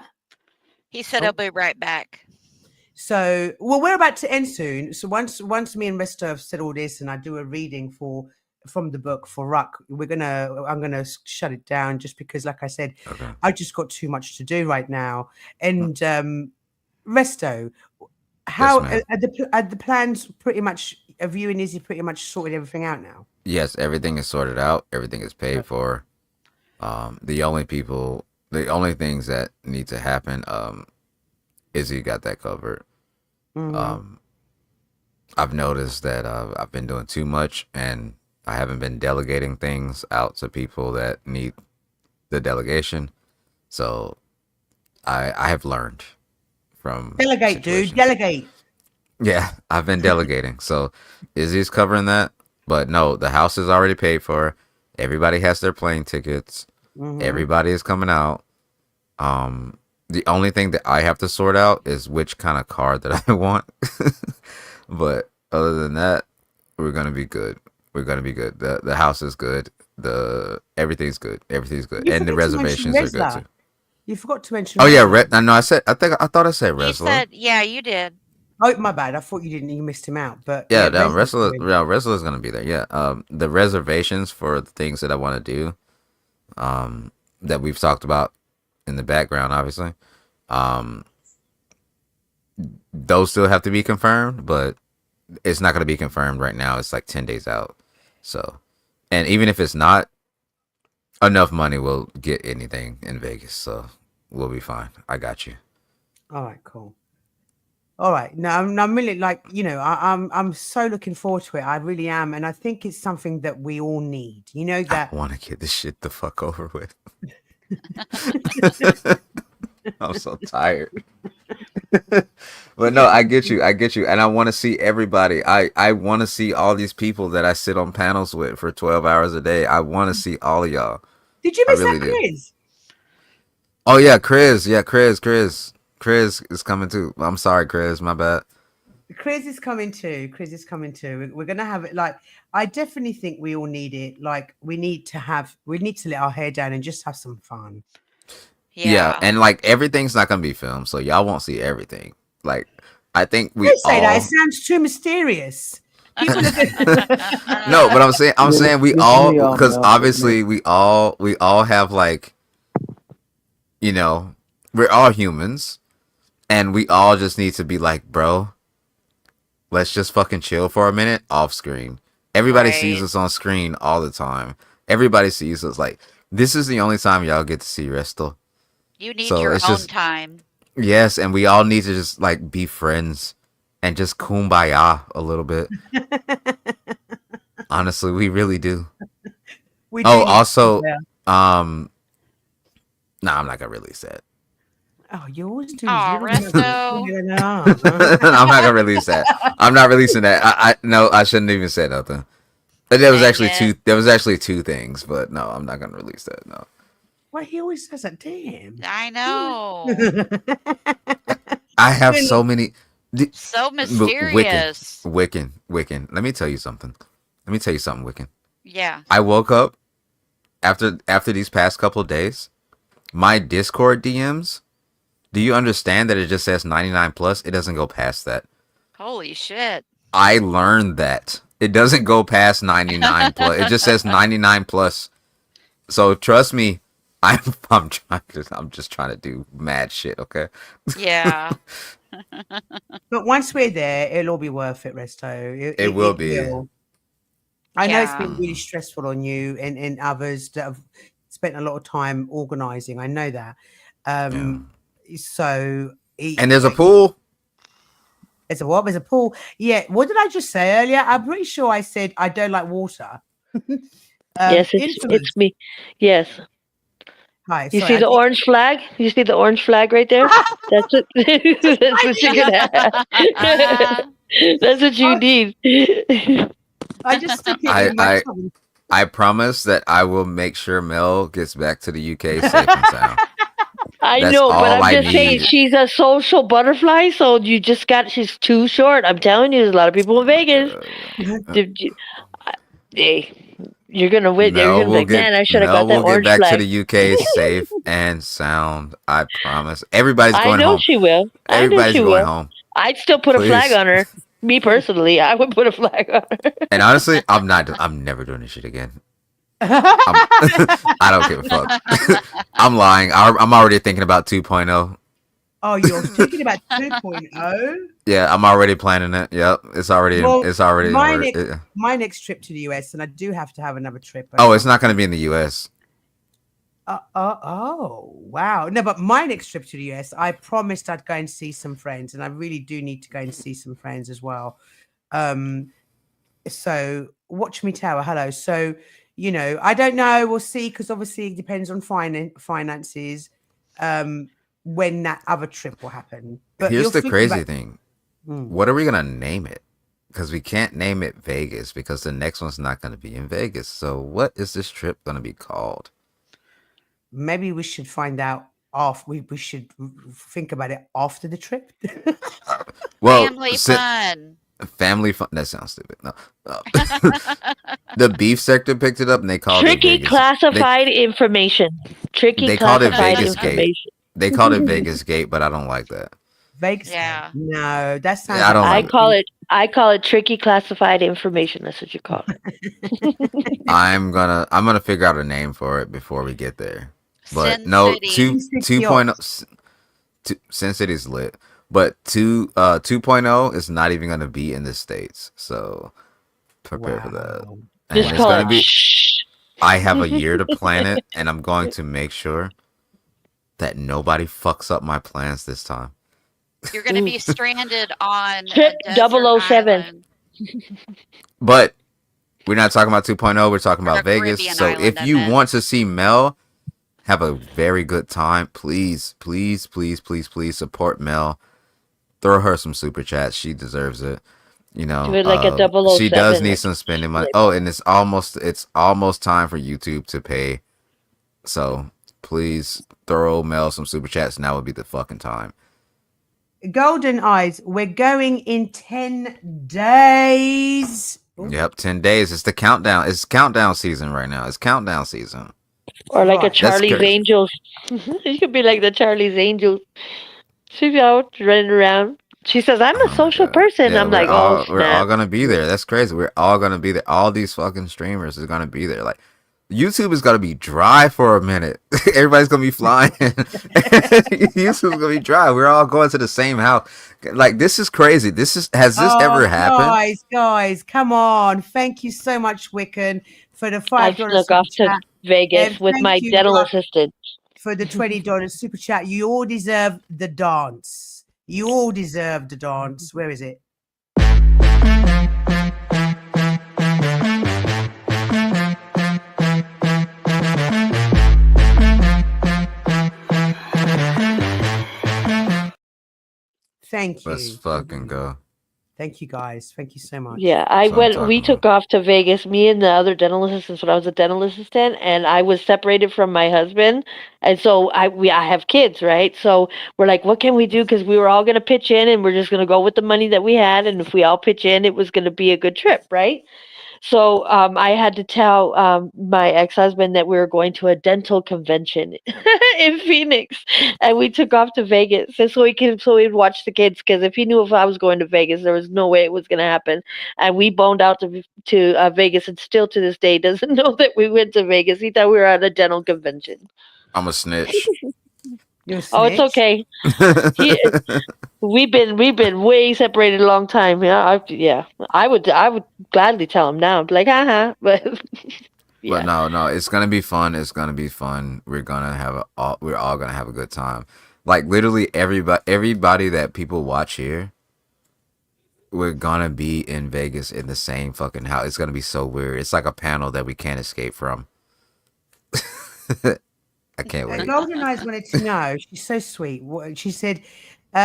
He said Oh. he'll be right back. So, well, we're about to end soon. So once me and Resto have said all this, and I do a reading from the book for Ruck, I'm gonna shut it down just because, like I said, Okay. I just got too much to do right now. And Resto, how ma'am. are the plans pretty much? Have you and Izzy pretty much sorted everything out now? Yes, everything is sorted out. Everything is paid for. The only things that need to happen, Izzy got that covered. Mhm. I've noticed that I've been doing too much and I haven't been delegating things out to people that need the delegation. So I have learned from Delegate, dude. situations. Delegate. Yeah, I've been delegating. So Izzy's covering that. But no, the house is already paid for. Everybody has their plane tickets. Mhm. Everybody is coming out. The only thing that I have to sort out is which kind of car that I want. But other than that, we're gonna be good. We're gonna be good. The house is good. Everything's good. Everything's good. You And the forgot to mention reservations are good Resla. too. You forgot to mention. Oh yeah, Resla. no, I thought I said He wrestler. said, yeah, you did. Oh, my bad. I thought you didn't. You missed him out. But Yeah, no, Resla's coming. wrestler's gonna be there. Yeah. The reservations for the things that I want to do, that we've talked about in the background, obviously. Those still have to be confirmed, but it's not gonna be confirmed right now. It's like 10 days out. So, and even if it's not, enough money will get anything in Vegas. So we'll be fine. I got you. All right, cool. All right. No, I'm really I'm so looking forward to it. I really am, and I think it's something that we all need. You know I that. want to get this shit the fuck over with. I'm so tired. But no, I get you, and I want to see everybody. I want to see all these people that I sit on panels with for 12 hours a day. I want to see all of y'all. Did you I miss really that do. quiz? Oh yeah, Chris. Yeah, Chris is coming too. I'm sorry, Chris. My bad. Chris is coming too. We're gonna have it. Like, I definitely think we all need it. Like, we need to let our hair down and just have some fun. Yeah. And like everything's not gonna be filmed, so y'all won't see everything. Like, I think we Don't say that. all. It sounds too mysterious. People are No, but I'm saying we Listen all, to y'all, because Mel. obviously we all have like, we're all humans. and we all just need to be like, bro, let's just fucking chill for a minute off screen. Everybody sees Right. us on screen all the time. Everybody sees us. Like, this is the only time y'all get to see Restal. You need So your it's own just time. yes, and we all need to just like be friends and just kumbaya a little bit. Honestly, we really do. We do Oh, need to also, yeah. um, no, I'm not gonna release that. Oh, you always do. Aw, You Resto. I'm not gonna release that. I'm not releasing that. I no, I shouldn't even say nothing. There was Dang actually two. it. There was actually two things, but no, I'm not gonna release that. No, Well, he always says that. Damn. I know. I have Really? so many. So Wiccan, mysterious. Wiccan. Let me tell you something. Wiccan. Yeah. I woke up after these past couple of days. My Discord DMs. Do you understand that it just says 99 plus? It doesn't go past that. Holy shit. I learned that it doesn't go past 99 plus. It just says 99 plus. So trust me, I'm just trying to do mad shit. Okay. Yeah. But once we're there, it'll all be worth it, Resto. It will be. Will. I know it's Yeah. been really stressful on you and others that have spent a lot of time organizing. I know that. So And there's a pool. There's a what? There's a pool. Yeah. What did I just say earlier? I'm pretty sure I said I don't like water. Yes, it's me. Yes. Hi. You sorry, see the orange flag? You see the orange flag right there? That's it. That's what you're gonna have. That's what you need. I just stick it in my tongue. I promise that I will make sure Mel gets back to the UK safe and sound. I That's know, but all I I'm just saying need. she's a social butterfly, so she's too short. I'm telling you, there's a lot of people in Vegas. Hey, you're gonna win. You're gonna be like, man, I should have got that Mel will get orange back flag. to the UK safe and sound. I promise. Everybody's going home. I know she will. Everybody's going home. I'd still put a flag on her. Me personally, I would put a flag on her. And honestly, I'm never doing this shit again. I don't give a fuck. I'm lying. I'm already thinking about 2.0. Oh, you're thinking about 2.0? Yeah, I'm already planning it. Yep, it's already. My next trip to the US, and I do have to have another trip. Oh, it's not going to be in the US. Oh, wow. No, but my next trip to the US, I promised I'd go and see some friends, and I really do need to go and see some friends as well. So watch me tower. Hello. So, I don't know. We'll see, because obviously it depends on finances. When that other trip will happen. But here's the crazy thing. What are we going to name it? Because we can't name it Vegas, because the next one's not going to be in Vegas. So what is this trip going to be called? Maybe we should find out we should think about it after the trip. Well, family fun. That sounds stupid. No. The beef sector picked it up and they called Tricky it Vegas. Classified information. They called it Vegas Gate. They called it Vegas Gate, but I don't like that. Vegas. Yeah. No, that sounds. I call it tricky classified information. That's what you call it. I'm gonna figure out a name for it before we get there. But Sin no, City. 2.0 Sin City's lit. But 2.0 is not even gonna be in the States. So prepare for that. And Just call it. I have a year to plan it, and I'm going to make sure that nobody fucks up my plans this time. You're going to be stranded on Trip 007. But we're not talking about 2.0. We're talking about Vegas. Caribbean So island, if you want to see Mel have a very good time, please, please, please, please, please support Mel. Throw her some super chats. She deserves it. Do it like a 007. She does need some spending money. Oh, and it's almost time for YouTube to pay. So please throw Mel some super chats. Now would be the fucking time. Golden Eyes, we're going in 10 days. Yep, 10 days. It's the countdown. It's countdown season right now. It's countdown season. Or like a Charlie's Angels. You could be like the Charlie's Angels. She's out running around. She says, I'm a social person. Yeah, I'm like, we're all gonna be there. That's crazy. We're all gonna be there. All these fucking streamers is gonna be there. Like, YouTube is gonna be dry for a minute. Everybody's gonna be flying. YouTube's gonna be dry. We're all going to the same house. Like, this is crazy. Has this Oh, ever happened? guys, come on! Thank you so much, Wiccan, for the I $5 snuck off super to chat, Vegas and with thank my you dental guys assistant. for the $20 super chat. You all deserve the dance. You all deserve the dance. Where is it? Thank Let's you. fucking go. Thank you, guys. Thank you so much. Yeah, That's what I'm we talking took off to Vegas, me and the other dental assistants when I was a dental assistant, and I was separated from my husband. And so I have kids, right? So we're like, what can we do? Because we were all going to pitch in and we're just going to go with the money that we had. And if we all pitch in, it was going to be a good trip, right? So I had to tell my ex-husband that we were going to a dental convention in Phoenix, and we took off to Vegas, and so we'd watch the kids. Because if he knew if I was going to Vegas, there was no way it was going to happen. And we boned out to Vegas, and still to this day doesn't know that we went to Vegas. He thought we were at a dental convention. I'm a snitch. You're a Oh, it's snitch? okay. He, we've been way separated a long time. Yeah, I would gladly tell him now. I'd be like, but. But Yeah. no, it's gonna be fun. It's gonna be fun. We're all gonna have a good time. Like, literally everybody that people watch here, we're gonna be in Vegas in the same fucking house. It's gonna be so weird. It's like a panel that we can't escape from. I can't wait. Golden Eyes wanted to know. She's so sweet. She said,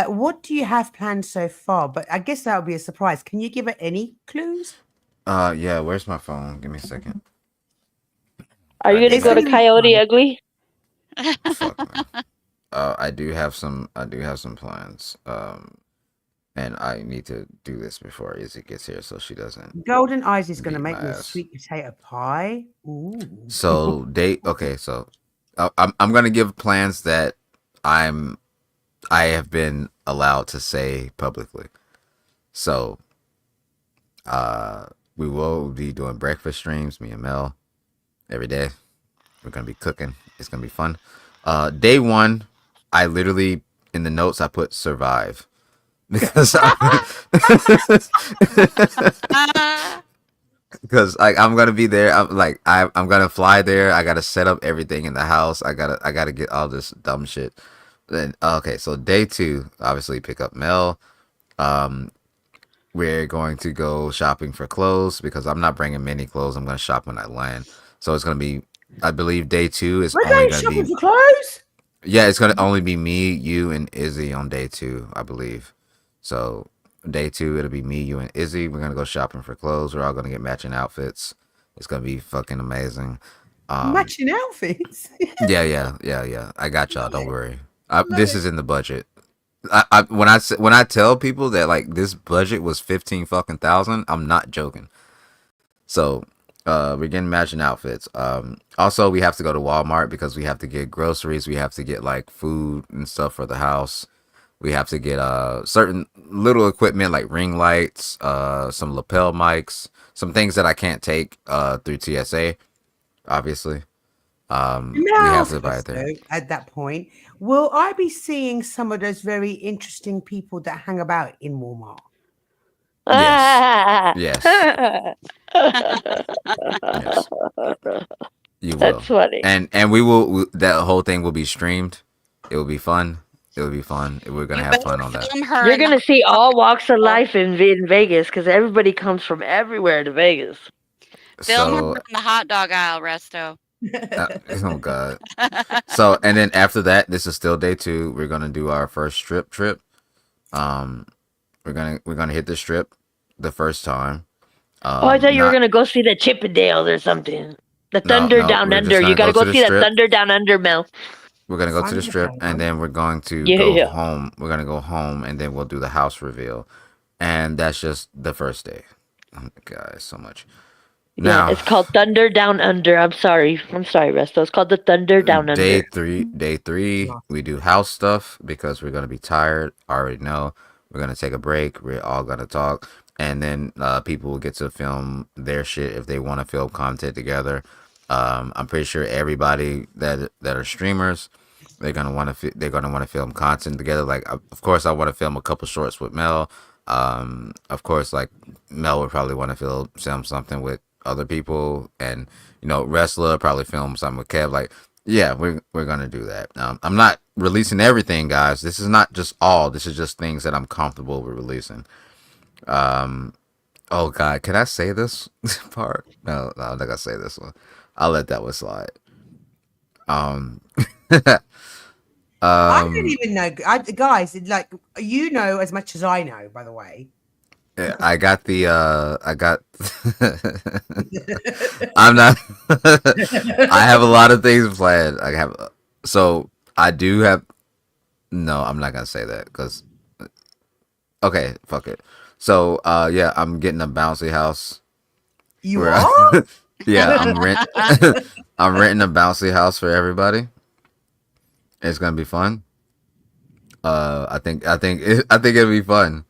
"What do you have planned so far?" But I guess that would be a surprise. Can you give her any clues? Yeah. Where's my phone? Give me a second. Are you gonna It's go to gonna be Coyote fun. Ugly? Fuck me. I do have some plans. And I need to do this before Izzy gets here, so she doesn't Golden Eyes is going to beat make my me a ass. sweet potato pie. Ooh. So okay, so I'm gonna give plans that I have been allowed to say publicly. So we will be doing breakfast streams, me and Mel, every day. We're gonna be cooking. It's gonna be fun. Day one, I literally in the notes I put survive. Because I'm gonna be there. I'm gonna fly there. I gotta set up everything in the house. I gotta get all this dumb shit. Then okay, so day two, obviously pick up Mel. We're going to go shopping for clothes because I'm not bringing many clothes. I'm gonna shop when I land. So it's gonna be, I believe, day two is We're only going gonna shopping be. for clothes. Yeah, it's gonna only be me, you, and Izzy on day two, I believe. So day two, it'll be me, you, and Izzy. We're gonna go shopping for clothes. We're all gonna get matching outfits. It's gonna be fucking amazing. Matching outfits. Yeah. I got y'all. Don't worry. This is in the budget. When I tell people that like this budget was 15 fucking thousand, I'm not joking. So we're getting matching outfits. Also we have to go to Walmart because we have to get groceries. We have to get like food and stuff for the house. We have to get certain little equipment like ring lights, some lapel mics, some things that I can't take through TSA, obviously. We have to buy it there. At that point, will I be seeing some of those very interesting people that hang about in Walmart? Yes. You will. That's funny. And we will. That whole thing will be streamed. It will be fun. It will be fun. We're gonna have fun on that. You're gonna see all walks of life in Vegas because everybody comes from everywhere to Vegas. Film her in the hot dog aisle, Resto. Oh God. So and then after that, this is still day two. We're gonna do our first strip trip. We're gonna hit the strip the first time. I thought you were gonna go see the Chippendales or something. The Thunder Down Under. You gotta go see that Thunder Down Under, Mel. We're gonna go to the strip and then we're going to go home. We're gonna go home and then we'll do the house reveal, and that's just the first day. Oh my God, so much. Now, it's called Thunder Down Under. I'm sorry, Resto. It's called the Thunder Down Under. Day three, we do house stuff because we're gonna be tired. I already know. We're gonna take a break. We're all gonna talk, and then people will get to film their shit if they want to film content together. I'm pretty sure everybody that are streamers, they're gonna want to film content together. Like, of course, I want to film a couple shorts with Mel. Of course, like Mel would probably want to film something with other people, and Wrestler probably film something with Kev. Like, yeah, we're gonna do that. I'm not releasing everything, guys. This is not just all. This is just things that I'm comfortable with releasing. Oh God, can I say this part? No, I'm not gonna say this one. I'll let that one slide. Um, I don't um, even know, guys. Like as much as I know. By the way, yeah, I got the. I got. I'm not. I have a lot of things planned. I have. So I do have. No, I'm not gonna say that because. Okay, fuck it. So, yeah, I'm getting a bouncy house. you where are. Yeah, I'm renting a bouncy house for everybody. It's gonna be fun. I think it'll be fun.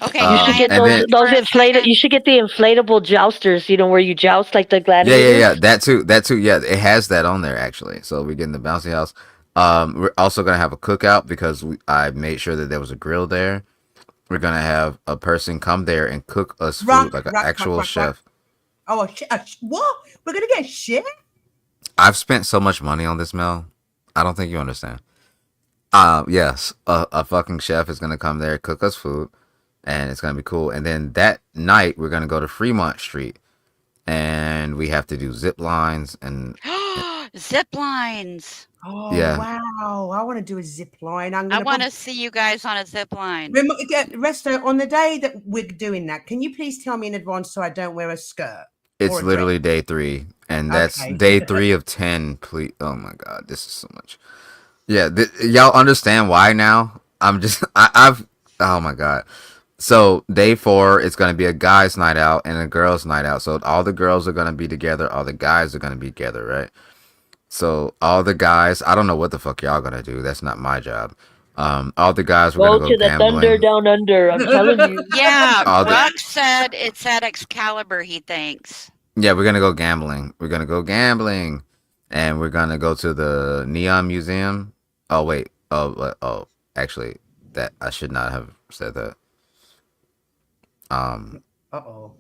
Okay, You can should I get and then those interrupt for a inflatable. second? You should get the inflatable jousters. Where you joust like the gladiators. yeah, that too. Yeah, it has that on there actually. So we're getting the bouncy house. We're also gonna have a cookout because I made sure that there was a grill there. We're gonna have a person come there and cook us food, like an actual chef. Oh, what? We're gonna get shit. I've spent so much money on this, Mel. I don't think you understand. Yes, a fucking chef is gonna come there, cook us food, and it's gonna be cool. And then that night we're gonna go to Fremont Street, and we have to do zip lines and Zip lines. Oh yeah. wow! I want to do a zip line. I'm I gonna. want to see you guys on a zip line. Resto, on the day that we're doing that, can you please tell me in advance so I don't wear a skirt? It's or a literally day 3, and that's Okay. day 3 of 10. Please, oh my God, this is so much. Yeah, y'all understand why now? I've oh my God. So day 4 is gonna be a guys' night out and a girls' night out. So all the girls are gonna be together, all the guys are gonna be together, right? So all the guys, I don't know what the fuck y'all gonna do. That's not my job. All the guys we're Go gonna to go the Thunder gambling. Down Under. I'm telling you. Yeah, All the- Brooke said it's at Excalibur, he thinks. Yeah, we're gonna go gambling. And we're gonna go to the Neon Museum. Oh wait. Oh. Actually, that I should not have said that. Uh-oh.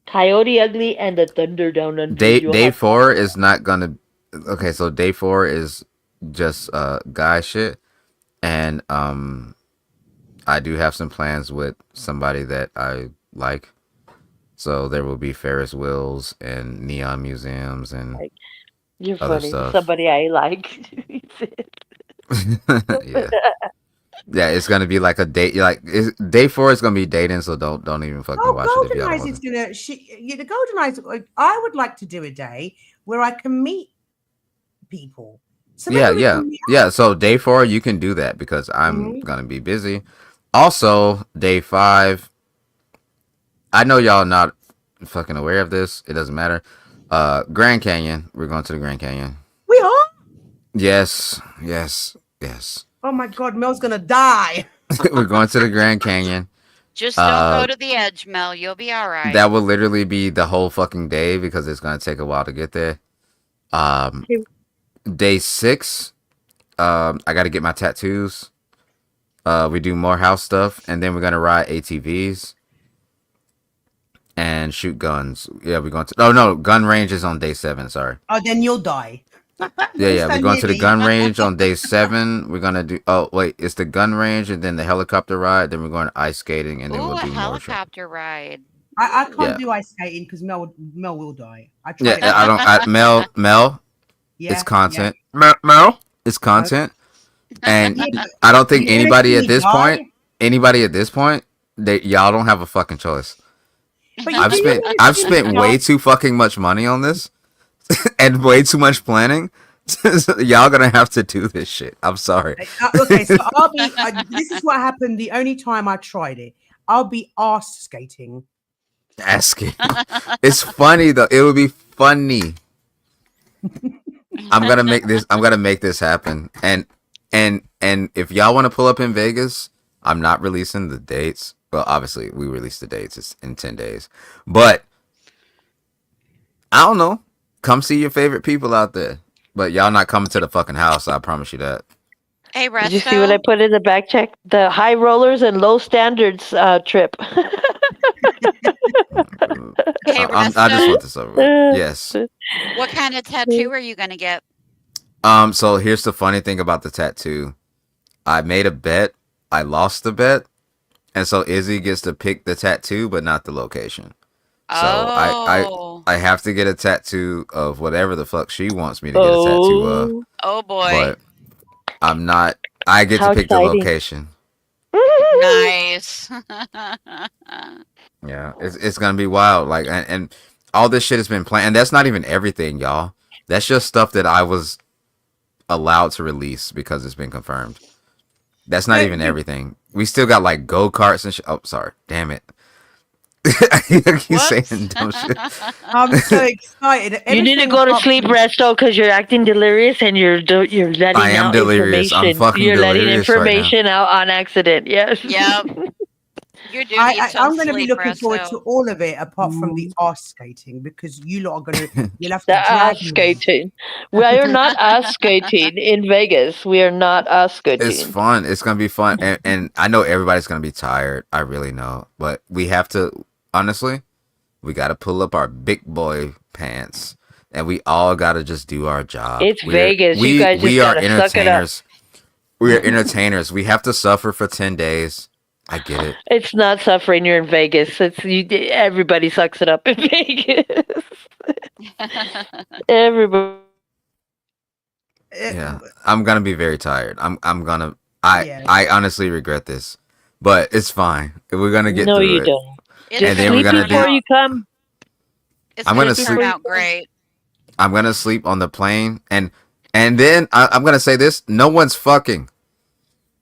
Coyote Ugly and the Thunder Down Under. Day 4 is not gonna. Okay, so day 4 is just guy shit, and I do have some plans with somebody that I like. So there will be Ferris wheels and neon museums and You're other funny. stuff. Somebody I like. Yeah, it's gonna be like a date. Day 4 is gonna be dating, so don't even fucking watch it if Golden y'all Eyes don't is want gonna. The Golden Eyes. I would like to do a day where I can meet people. So maybe we can meet Yeah. So day 4 you can do that because I'm gonna be busy. Also, day 5. I know y'all not fucking aware of this. It doesn't matter. Grand Canyon. We're going to the Grand Canyon. We are. Yes. Oh my God, Mel's gonna die. We're going to the Grand Canyon. Just don't go to the edge, Mel. You'll be all right. That will literally be the whole fucking day because it's gonna take a while to get there. Day 6, I got to get my tattoos. We do more house stuff, and then we're gonna ride ATVs and shoot guns. Yeah, we're going to. Oh no, gun range is on day 7. Sorry. Oh, then you'll die. Yeah. We're going to the gun range on day 7. We're gonna do. Oh wait, it's the gun range and then the helicopter ride. Then we're going ice skating and then we'll a do more. helicopter ride. I can't do ice skating because Mel will die. I tried. Yeah, I don't. Mel. Yeah, It's content. Mel. It's content. And Yeah, I don't think you anybody wanna at this see me point, y'all don't have a fucking choice. But you I've do spent wanna I've see spent me way die. too fucking much money on this and way too much planning. Y'all gonna have to do this shit. I'm sorry. Okay, so I'll be. This is what happened the only time I tried it. I'll be arse skating. Asking. It's funny though. It would be funny. I'm gonna make this happen. And if y'all want to pull up in Vegas, I'm not releasing the dates. Well, obviously we release the dates. It's in 10 days. But I don't know. Come see your favorite people out there. But y'all not coming to the fucking house, I promise you that. Hey, Did you see what I Resto. put in the back check? The high rollers and low standards trip. Hey, I just want Resto. this over with. Yes. What kind of tattoo are you gonna get? So here's the funny thing about the tattoo. I made a bet. I lost the bet. And so Izzy gets to pick the tattoo, but not the location. So Oh. I have to get a tattoo of whatever the fuck she wants me to get a tattoo of. Oh, Oh boy. But I'm not. I get to how pick the exciting. location. Nice. Yeah, it's gonna be wild. Like and all this shit has been planned. And that's not even everything, y'all. That's just stuff that I was allowed to release because it's been confirmed. That's not even everything. We still got like go karts and shit. Oh, sorry. Damn it. I keep saying dumb shit. I'm so excited. You need to Everything go to apart sleep, from- Resto, because you're acting delirious and you're letting I am out delirious. I'm information. fucking You're letting delirious right now. information out on accident. Yes. Yep. You do need some I'm going to be sleep, looking forward Resto. to all of it, apart from the ice skating, because you lot are going to. You'll have to The drag ice me. skating. We are not ice skating in Vegas. We are not ice skating. It's fun. It's gonna be fun, and I know everybody's gonna be tired. I really know, but we have to. Honestly, we got to pull up our big boy pants, and we all got to just do our job. It's Vegas. You guys just we are gotta suck it up. entertainers. We are entertainers. We have to suffer for 10 days. I get it. It's not suffering. You're in Vegas. Everybody sucks it up in Vegas. Everybody. Yeah, I'm gonna be very tired. I honestly regret this, but it's fine. We're gonna get No, through you it. don't. It's Just then we're sleep gonna before do- you come. It's I'm gonna gonna turn sleep- out great. I'm gonna sleep on the plane, and then I'm gonna say this: no one's fucking.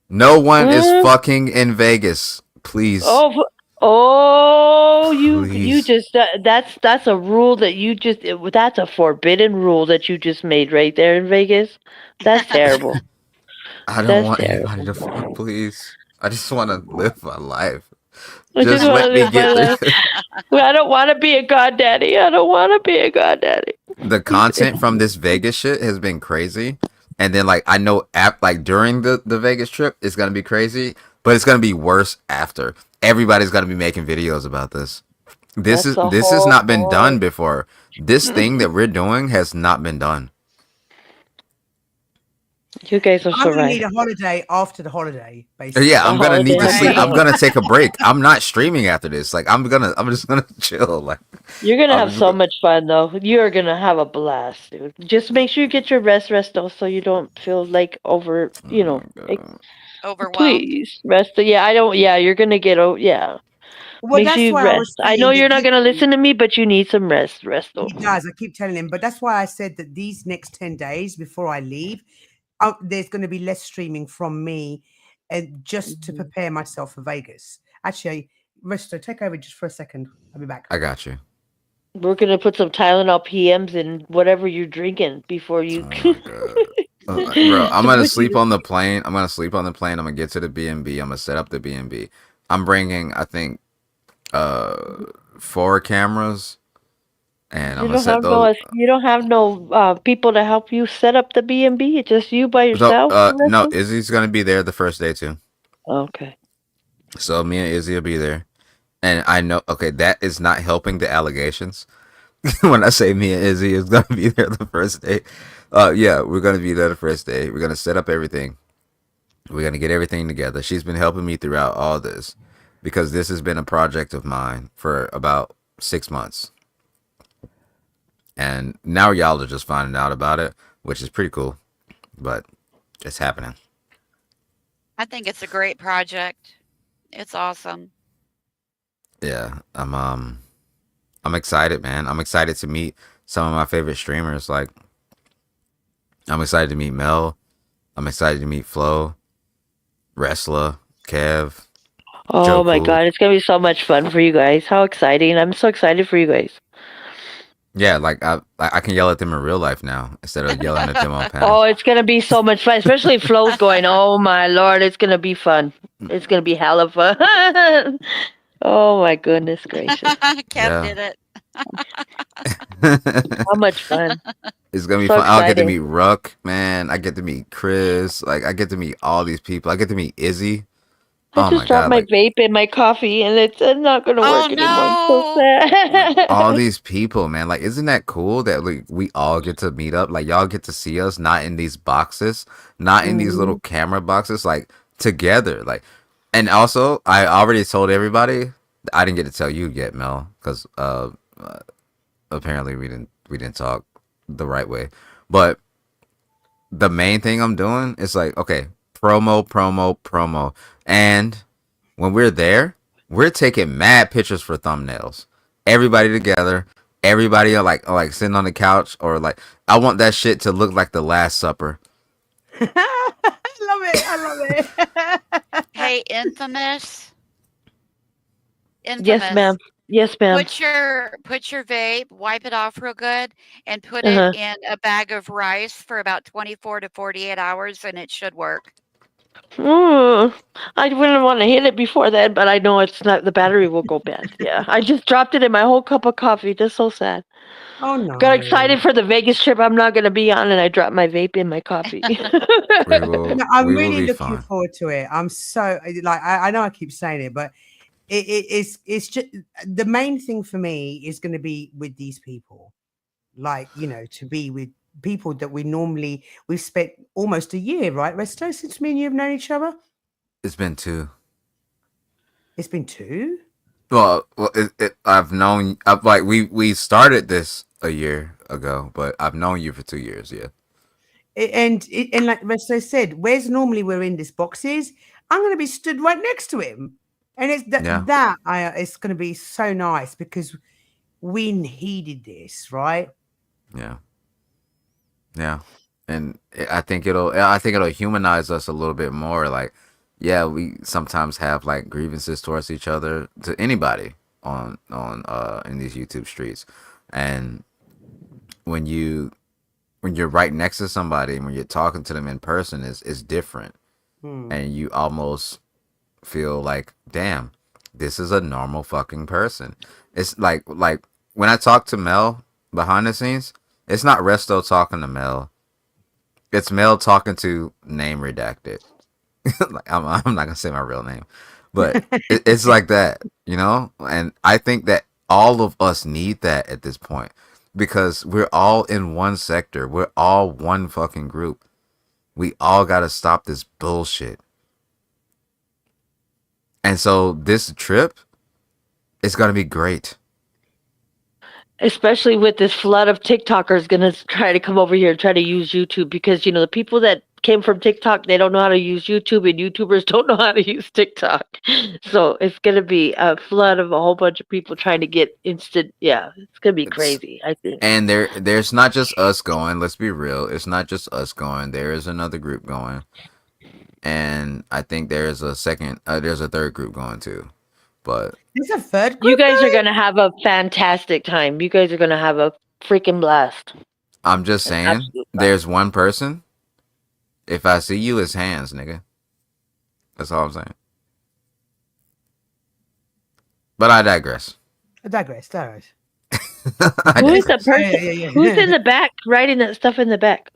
No one is fucking in Vegas. Please. You Please. just that's a rule that you just that's a forbidden rule that you just made right there in Vegas. That's terrible. I don't That's want terrible. anybody to fuck. Please. I just want to live my life. I Just wanna let me live my get life. there. Well, I don't want to be a goddaddy. I don't want to be a goddaddy. The content from this Vegas shit has been crazy. And then like I know during the Vegas trip it's gonna be crazy, but it's gonna be worse after. Everybody's gonna be making videos about this. This has not been done before. This thing that we're doing has not been done. You guys are I'm so going to right. need a holiday after the holiday, basically. Yeah, I'm gonna need to holiday. sleep. I'm gonna take a break. I'm not streaming after this. Like I'm just gonna chill. Like You're gonna I'm have just so gonna- much fun though. You're gonna have a blast, dude. Just make sure you get your rest though, so you don't feel like over. You know, Overwhelmed. please rest. Yeah, I don't. Yeah, you're gonna get. Yeah. Well, Make that's sure you why I was rest. I saying know that you're not this- gonna listen to me, but you need some rest. Rest though. He does. I keep telling him, but that's why I said that these next 10 days before I leave, there's going to be less streaming from me, and just to prepare myself for Vegas. Actually, Resto, take over just for a second. I'll be back. I got you. We're gonna put some Tylenol PMs in whatever you're drinking before you. Oh my God. Bro, I'm gonna sleep on the plane. I'm gonna get to the B&B. I'm gonna set up the B&B. I'm bringing, I think, 4 cameras, and I'm You gonna don't set have those. you don't have no people to help you set up the B&B. It's just you by yourself. No, Izzy's gonna be there the first day too. Okay. So me and Izzy will be there, and I know. Okay, that is not helping the allegations. When I say me and Izzy is gonna be there the first day, yeah, we're gonna be there the first day. We're gonna set up everything. We're gonna get everything together. She's been helping me throughout all this because this has been a project of mine for about 6 months. And now y'all are just finding out about it, which is pretty cool. But it's happening. I think it's a great project. It's awesome. Yeah, I'm excited, man. I'm excited to meet some of my favorite streamers. Like, I'm excited to meet Mel. I'm excited to meet Flo, Wrestler, Kev. Oh Joe my Cool. god, it's gonna be so much fun for you guys. How exciting! I'm so excited for you guys. Yeah, like I can yell at them in real life now instead of yelling at them on panel. Oh, it's gonna be so much fun, especially if Flo's going. Oh my lord, it's gonna be fun. It's gonna be hella fun. Oh my goodness gracious. Kev Yeah. did it. How much fun. It's gonna be So fun. I'll get to excited. meet Ruck, man. I get to meet Chris. Like I get to meet all these people. I get to meet Izzy. I Oh my just dropped god, my like vape in my coffee and it's not going to Oh work anymore. I'm so no. all sad. these people, man. Like, isn't that cool that like we all get to meet up? Like y'all get to see us not in these boxes, not in these little Mhm. camera boxes, like together. Like, and also I already told everybody. I didn't get to tell you yet, Mel, because apparently we didn't talk the right way. But the main thing I'm doing is like, okay, promo, promo, promo. And when we're there, we're taking mad pictures for thumbnails. Everybody together, everybody like sitting on the couch or like I want that shit to look like the Last Supper. I love it. Hey, infamous. Yes, ma'am. Infamous. Yes, ma'am. Put your vape, wipe it off real good, and put it Uh-huh. in a bag of rice for about 24 to 48 hours, and it should work. Mm, I wouldn't want to hit it before then, but I know it's not. The battery will go bad. Yeah, I just dropped it in my whole cup of coffee. That's so sad. Oh no. Got excited for the Vegas trip I'm not going to be on, and I dropped my vape in my coffee. We will No, I'm we will really be looking fine. forward to it. I'm so like I know I keep saying it, but it's just the main thing for me is going to be with these people, like to be with people that we've spent almost a year, right, Resto, since me and you have known each other. It's been 2. It's been 2. I've known like we started this a year ago, but I've known you for 2 years. Yeah. And like Resto said, where's normally we're in this boxes, I'm going to be stood right next to him, and it's Yeah. it's going to be so nice because we needed this, right? Yeah. Yeah. And I think it'll humanize us a little bit more. Like, yeah, we sometimes have like grievances towards each other to anybody on in these YouTube streets. And when you're right next to somebody and when you're talking to them in person is different. And you almost feel like, damn, this is a normal fucking person. It's like when I talk to Mel behind the scenes, it's not Resto talking to Mel. It's Mel talking to name redacted. Like I'm not gonna say my real name, but it's like that, you know. And I think that all of us need that at this point because we're all in one sector. We're all one fucking group. We all gotta stop this bullshit. And so this trip is gonna be great. Especially with this flood of TikTokers going to try to come over here and try to use YouTube because, the people that came from TikTok, they don't know how to use YouTube and YouTubers don't know how to use TikTok. So it's going to be a flood of a whole bunch of people trying to get instant. Yeah, it's going to be It's crazy, I think. and there's not just us going. Let's be real. It's not just us going. There is another group going, and I think there's a third group going too. But There's a third You group guys are going? going to have a fantastic time. You guys are going to have a freaking blast. I'm just An saying, absolute blast. there's one person. If I see you, it's hands, nigga. That's all I'm saying. But I digress. I digress. I Who is digress. the person? Yeah. Who's in the back writing that stuff in the back?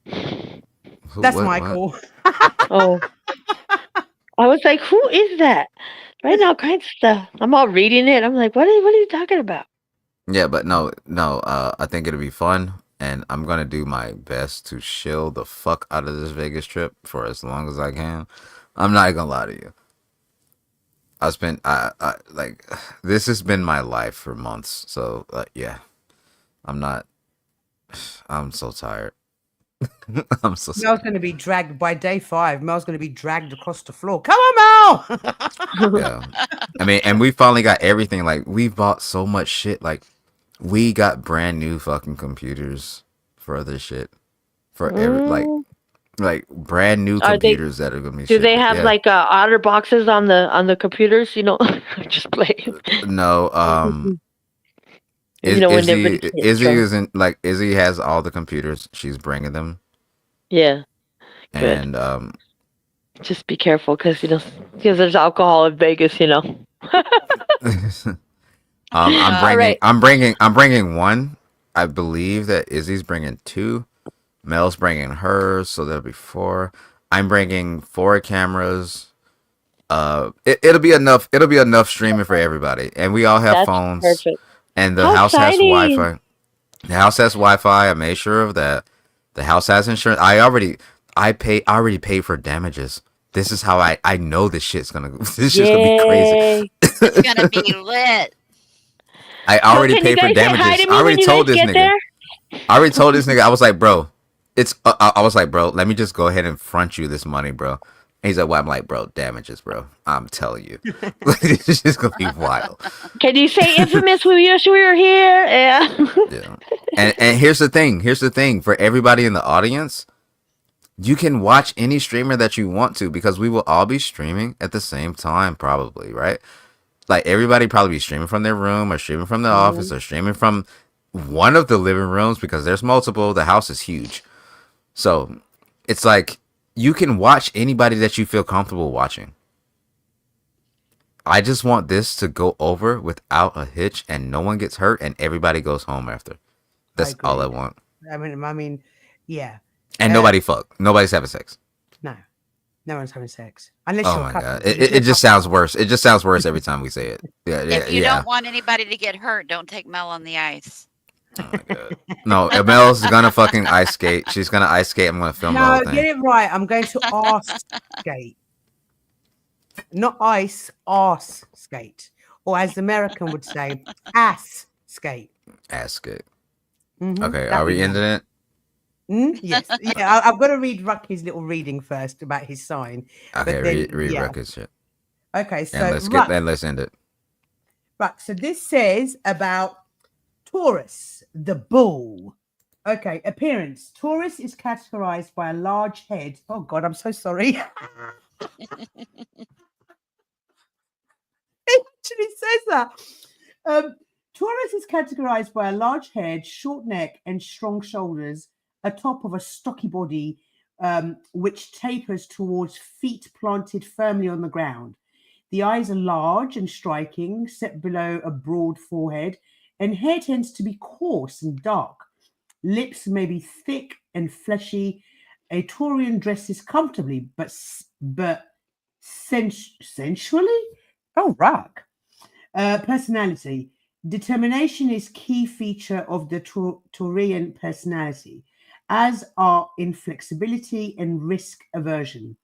That's What? Michael. Oh, I was like, who is that? Right now, kinds of stuff. I'm all reading it. I'm like, what are you talking about? Yeah, but no. I think it'll be fun, and I'm gonna do my best to chill the fuck out of this Vegas trip for as long as I can. I'm not gonna lie to you. I like this has been my life for months. So yeah, I'm not. I'm so tired. I'm so Mel's going to be dragged by day 5. Mel's going to be dragged across the floor. Come on, Mel! yeah. I mean, and we finally got everything. Like we bought so much shit. Like we got brand new fucking computers for other shit for every Mm. like brand new Are they? computers that are gonna be Do they shipping. have Yeah. like otter boxes on the computers? Just play. No. When everybody can't Izzy trust. isn't like Izzy has all the computers. She's bringing them, Yeah, good. and Just be careful because there's alcohol in Vegas. I'm All right. I'm bringing one. I believe that Izzy's bringing two. Mel's bringing hers, so there'll be four. I'm bringing four cameras. It'll be enough. It'll be enough streaming for everybody, and we all have That's phones, perfect. and the How house has exciting! Wi-Fi. The house has Wi-Fi. I made sure of that. The house has insurance. I already paid for damages. This is how I know this shit's gonna this shit's gonna be crazy. Yay! It's gonna be lit. I So already can you paid for guys say hi damages. to I me when already you told guys this get nigga. there? I already told this nigga. I was like, bro, I was like, bro, let me just go ahead and front you this money, bro. And he's like, well, I'm like, bro, damages, bro. I'm telling you, it's just gonna be wild. Can you say infamous? We wish we were here. Yeah. Yeah. And here's the thing. Here's the thing for everybody in the audience. You can watch any streamer that you want to because we will all be streaming at the same time, probably, right? Like everybody probably be streaming from their room or streaming from the office or streaming from one of the living rooms because there's multiple. The house is huge. So it's like you can watch anybody that you feel comfortable watching. I just want this to go over without a hitch and no one gets hurt and everybody goes home after. That's all I agree. want. I mean, yeah. And nobody fuck. Nobody's having sex. No one's having sex unless Oh you're a my couple. god. It just sounds worse. It just sounds worse every time we say it. Yeah, If you yeah. don't want anybody to get hurt, don't take Mel on the ice. Oh my god. No, Mel's gonna fucking ice skate. She's gonna ice skate. I'm gonna film the No, whole get thing. it right. I'm going to arse skate, not ice. Arse skate, or as the American would say, ass skate. Ass skate. Mhm, Okay, that are we we ending know. it? Yes, yeah. I've got to read Rucky's little reading first about his sign. Okay, But then, read yeah. record shit. Okay, And so let's end it. Ruck. So this says about Taurus, the bull. Okay, appearance. Taurus is categorized by a large head. Oh God, I'm so sorry. It actually says that. Taurus is categorized by a large head, short neck, and strong shoulders, atop of a stocky body, which tapers towards feet planted firmly on the ground. The eyes are large and striking, set below a broad forehead, and hair tends to be coarse and dark. Lips may be thick and fleshy. A Taurian dresses comfortably, but sensually. Oh, rock. Personality. Determination is key feature of the Taurian personality, as are inflexibility and risk aversion.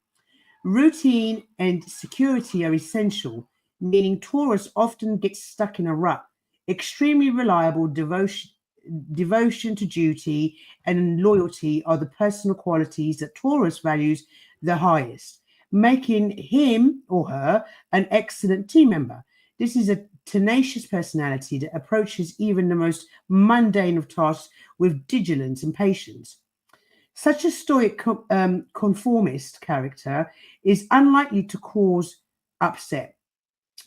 Routine and security are essential, meaning Taurus often gets stuck in a rut. Extremely reliable devotion to duty and loyalty are the personal qualities that Taurus values the highest, making him or her an excellent team member. This is a tenacious personality that approaches even the most mundane of tasks with vigilance and patience. Such a stoic conformist character is unlikely to cause upset.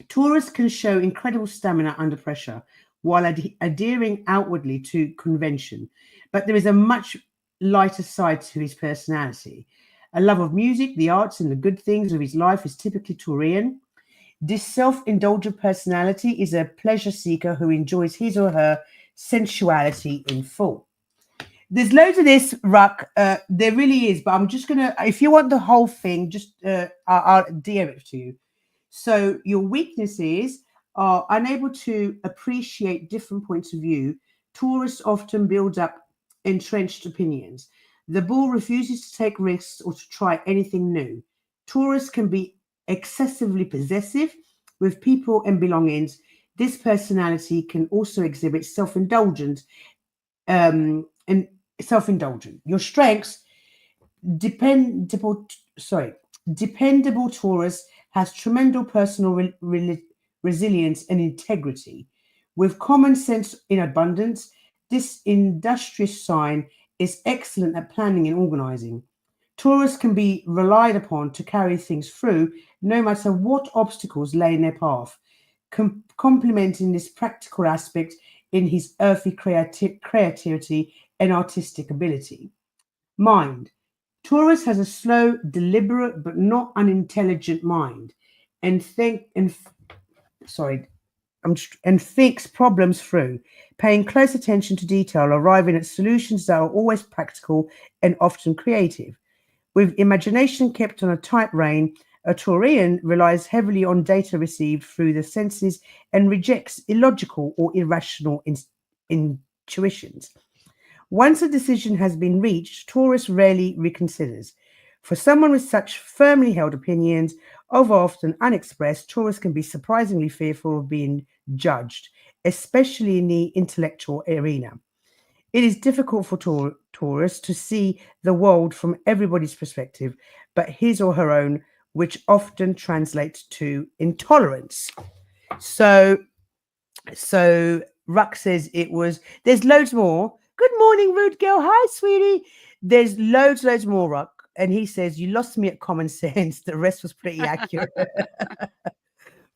Taurus can show incredible stamina under pressure while adhering outwardly to convention, but there is a much lighter side to his personality. A love of music, the arts, and the good things of his life is typically Taurian. This self-indulgent personality is a pleasure seeker who enjoys his or her sensuality in full. There's loads of this, Ruck. There really is, but I'm just gonna. If you want the whole thing, just I'll DM it to you. So your weaknesses are unable to appreciate different points of view. Taurus often builds up entrenched opinions. The bull refuses to take risks or to try anything new. Taurus can be excessively possessive with people and belongings. This personality can also exhibit self-indulgence and self-indulgent. Your strengths, dependable Taurus has tremendous personal resilience and integrity. With common sense in abundance, this industrious sign is excellent at planning and organizing. Taurus can be relied upon to carry things through no matter what obstacles lay in their path, complementing this practical aspect in his earthy creativity and artistic ability. Mind. Taurus has a slow, deliberate, but not unintelligent mind, and and thinks problems through, paying close attention to detail, arriving at solutions that are always practical and often creative. With imagination kept on a tight rein, a Taurian relies heavily on data received through the senses and rejects illogical or irrational intuitions. Once a decision has been reached, Taurus rarely reconsiders. For someone with such firmly held opinions, over often unexpressed, Taurus can be surprisingly fearful of being judged, especially in the intellectual arena. It is difficult for Taurus to see the world from everybody's perspective, but his or her own, which often translates to intolerance. So Ruck says it was. There's loads more. Good morning, rude girl. Hi, sweetie. There's loads more, Ruck. And he says, you lost me at common sense. The rest was pretty accurate.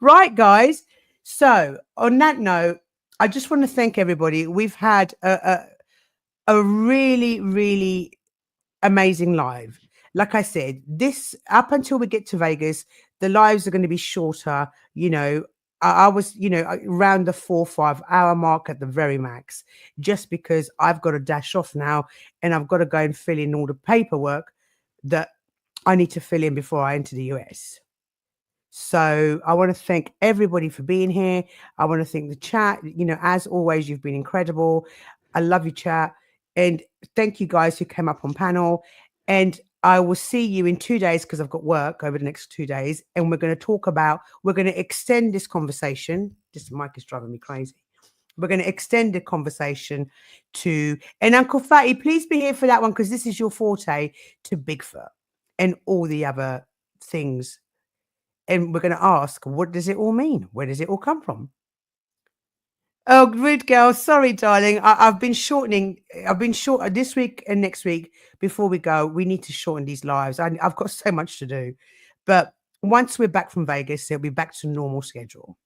Right, guys. So on that note, I just want to thank everybody. We've had a really, really amazing live. Like I said, this up until we get to Vegas, the lives are going to be shorter. You know, I was, around the 4 or 5 hour mark at the very max, just because I've got to dash off now and I've got to go and fill in all the paperwork that I need to fill in before I enter the US. So I want to thank everybody for being here. I want to thank the chat. As always, you've been incredible. I love you, chat. And thank you guys who came up on panel. And I will see you in 2 days because I've got work over the next 2 days. And we're going to extend this conversation. This mic is driving me crazy. We're going to extend the conversation and Uncle Fatty, please be here for that one because this is your forte, to Bigfoot and all the other things. And we're going to ask, what does it all mean? Where does it all come from? Oh, rude girl. Sorry, darling. I've been shortening. I've been short this week and next week. Before we go, we need to shorten these lives. I've got so much to do. But once we're back from Vegas, it'll be back to normal schedule.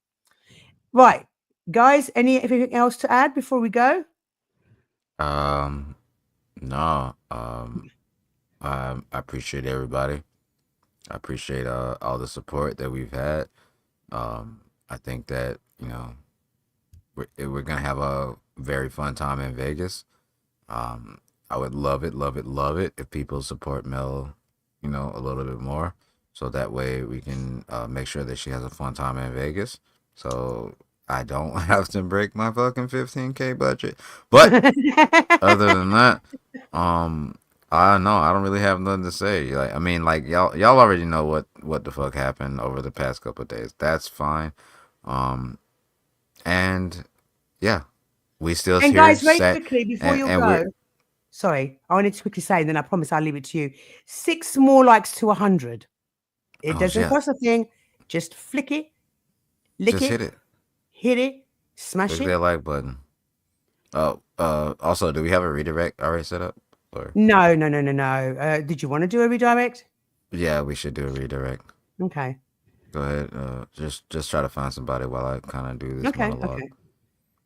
Right. Guys, anything else to add before we go? No. I appreciate everybody. I appreciate all the support that we've had. I think that we're gonna have a very fun time in Vegas. I would love it if people support Mel, a little bit more, so that way we can make sure that she has a fun time in Vegas. So I don't have to break my fucking 15K budget. But other than that, I don't really have nothing to say. Y'all already know what the fuck happened over the past couple of days. That's fine. And yeah, we still and here. Guys, very quickly before you go. Sorry, I wanted to quickly say, and then I promise I'll leave it to you. 6 more likes to 100. It doesn't cost a thing. Just flick it, lick it, hit it, smash it. That like button. Also, do we have a redirect already set up? Or? No. Did you want to do a redirect? Yeah, we should do a redirect. Okay. Go ahead. Just try to find somebody while I kind of do this monologue. Okay.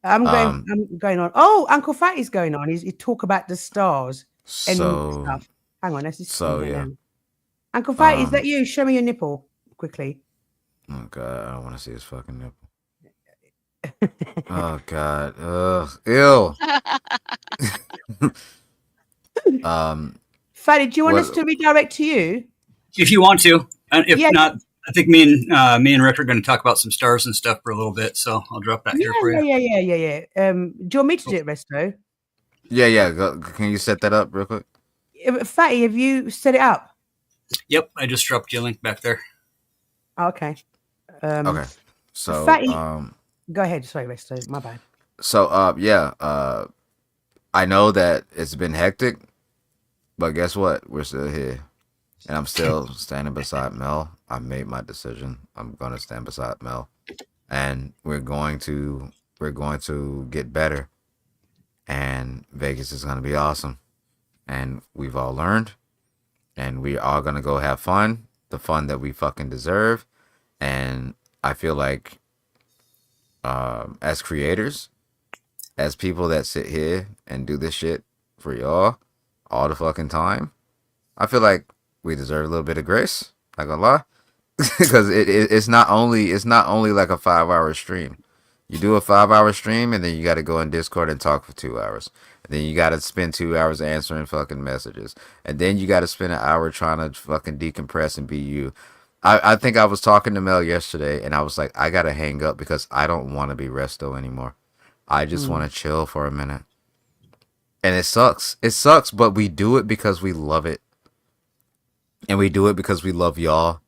I'm going on. Oh, Uncle Fatty's going on. He talk about the stars and stuff. Hang on, let's just Uncle Fatty, is that you? Show me your nipple quickly. Oh God, I don't want to see his fucking nipple. Oh God, ew. Fatty, do you want us to redirect to you? If you want to, if not, I think me and Rick are going to talk about some stars and stuff for a little bit, so I'll drop that here for you. Yeah. Do you want me to do it, Resto? Yeah. Can you set that up real quick? Fatty, have you set it up? Yep, I just dropped you a link back there. Okay. Okay. So, Fatty, go ahead. Sorry, Resto. My bad. So, I know that it's been hectic, but guess what? We're still here. And I'm still standing beside Mel. I made my decision. I'm gonna stand beside Mel, and we're going to get better. And Vegas is gonna be awesome. And we've all learned, and we are gonna go have fun, the fun that we fucking deserve. And I feel like, as creators, as people that sit here and do this shit for y'all all the fucking time, I feel like we deserve a little bit of grace. Not gonna lie, because it's not only like a 5-hour stream. You do a 5-hour stream, and then you got to go in Discord and talk for 2 hours. And then you got to spend 2 hours answering fucking messages. And then you got to spend an hour trying to fucking decompress and be you. I think I was talking to Mel yesterday, and I was like, I got to hang up because I don't want to be resto anymore. I just want to chill for a minute. And it sucks. It sucks, but we do it because we love it. And we do it because we love y'all.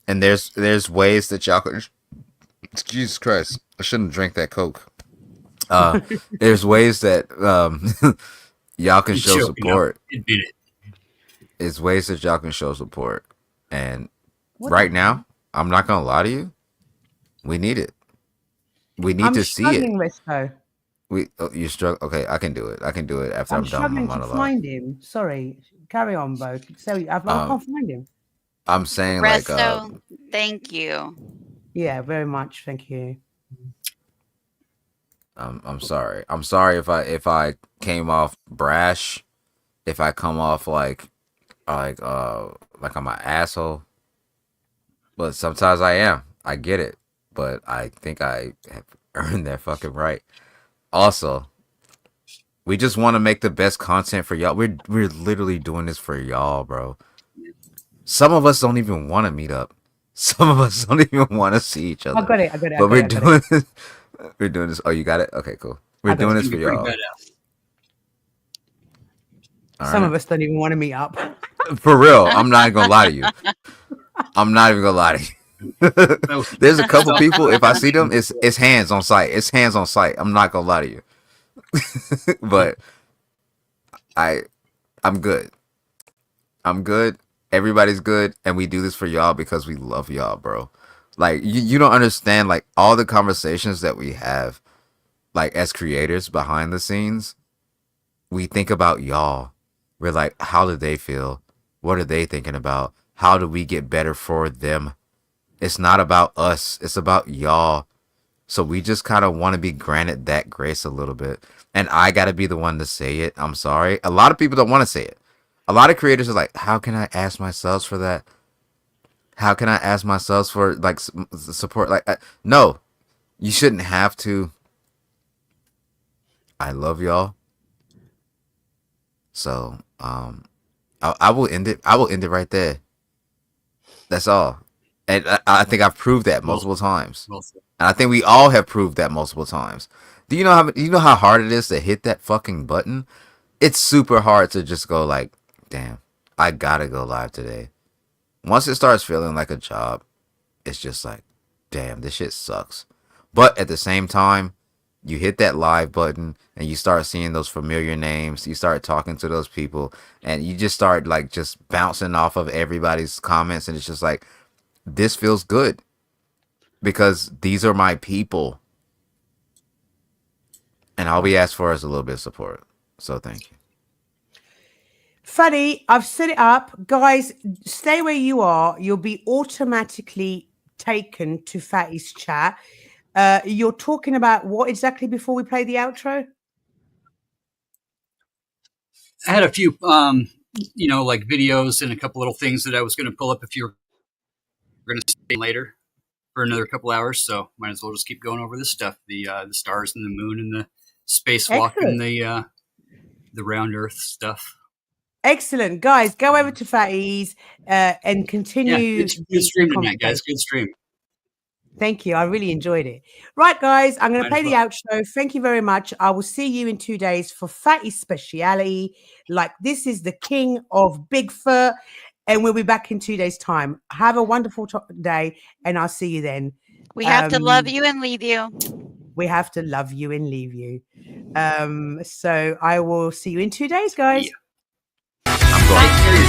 And there's ways that y'all can... Jesus Christ. I shouldn't drink that Coke. There's ways that y'all can show support. There's ways that y'all can show support. And right now, I'm not going to lie to you. We need it. We need to see it. Resto. You struggle. Okay, I can do it. I can do it after I'm done with my monologue. I'm struggling to find him. Sorry. Carry on, Bo. So I can't find him. I'm saying Resto, thank you. Yeah, very much. Thank you. I'm sorry. I'm sorry if I came off brash, if I come off like I'm an asshole. But sometimes I am. I get it. But I think I have earned that fucking right. Also, we just want to make the best content for y'all. We're literally doing this for y'all, bro. Some of us don't even want to meet up. Some of us don't even want to see each other. I got it. But we're doing this. We're doing this. Oh, you got it? Okay, cool. We're doing this for y'all. Some of us don't even want to meet up. For real. I'm not gonna lie to you. I'm not even gonna lie to you. There's a couple people, if I see them, it's hands on sight. It's hands on sight. I'm not gonna lie to you. But I'm good. I'm good. Everybody's good, and we do this for y'all because we love y'all, bro. Like you don't understand, like all the conversations that we have, like as creators behind the scenes, we think about y'all. We're like, how do they feel? What are they thinking about? How do we get better for them? It's not about us. It's about y'all. So we just kind of want to be granted that grace a little bit. And I got to be the one to say it. I'm sorry. A lot of people don't want to say it. A lot of creators are like, how can I ask myself for that? How can I ask myself for like support? Like, no, you shouldn't have to. I love y'all. So, I will end it. I will end it right there. That's all. And I think I've proved that multiple times. And I think we all have proved that multiple times. Do you know how hard it is to hit that fucking button? It's super hard to just go like, damn, I gotta go live today. Once it starts feeling like a job, it's just like, damn, this shit sucks. But at the same time, you hit that live button and you start seeing those familiar names. You start talking to those people and you just start like just bouncing off of everybody's comments. And it's just like, this feels good because these are my people. And all we ask for is a little bit of support. So thank you. Funny, I've set it up. Guys, stay where you are. You'll be automatically taken to Fatty's chat. You're talking about what exactly before we play the outro? I had a few, like videos and a couple little things that I was going to pull up if you were going to stay later for another couple hours. So might as well just keep going over this stuff: the stars and the moon and the spacewalk and the round Earth stuff. Excellent, guys. Go over to Fatty's and continue. Yeah, good stream tonight, guys. Good stream. Thank you. I really enjoyed it. Right, guys, I'm going to play the outro. Thank you very much. I will see you in 2 days for Fatty's speciality. Like, this is the king of Bigfoot, and we'll be back in 2 days' time. Have a wonderful day, and I'll see you then. We have to love you and leave you. We have to love you and leave you. So I will see you in 2 days, guys. Yeah. I'm going.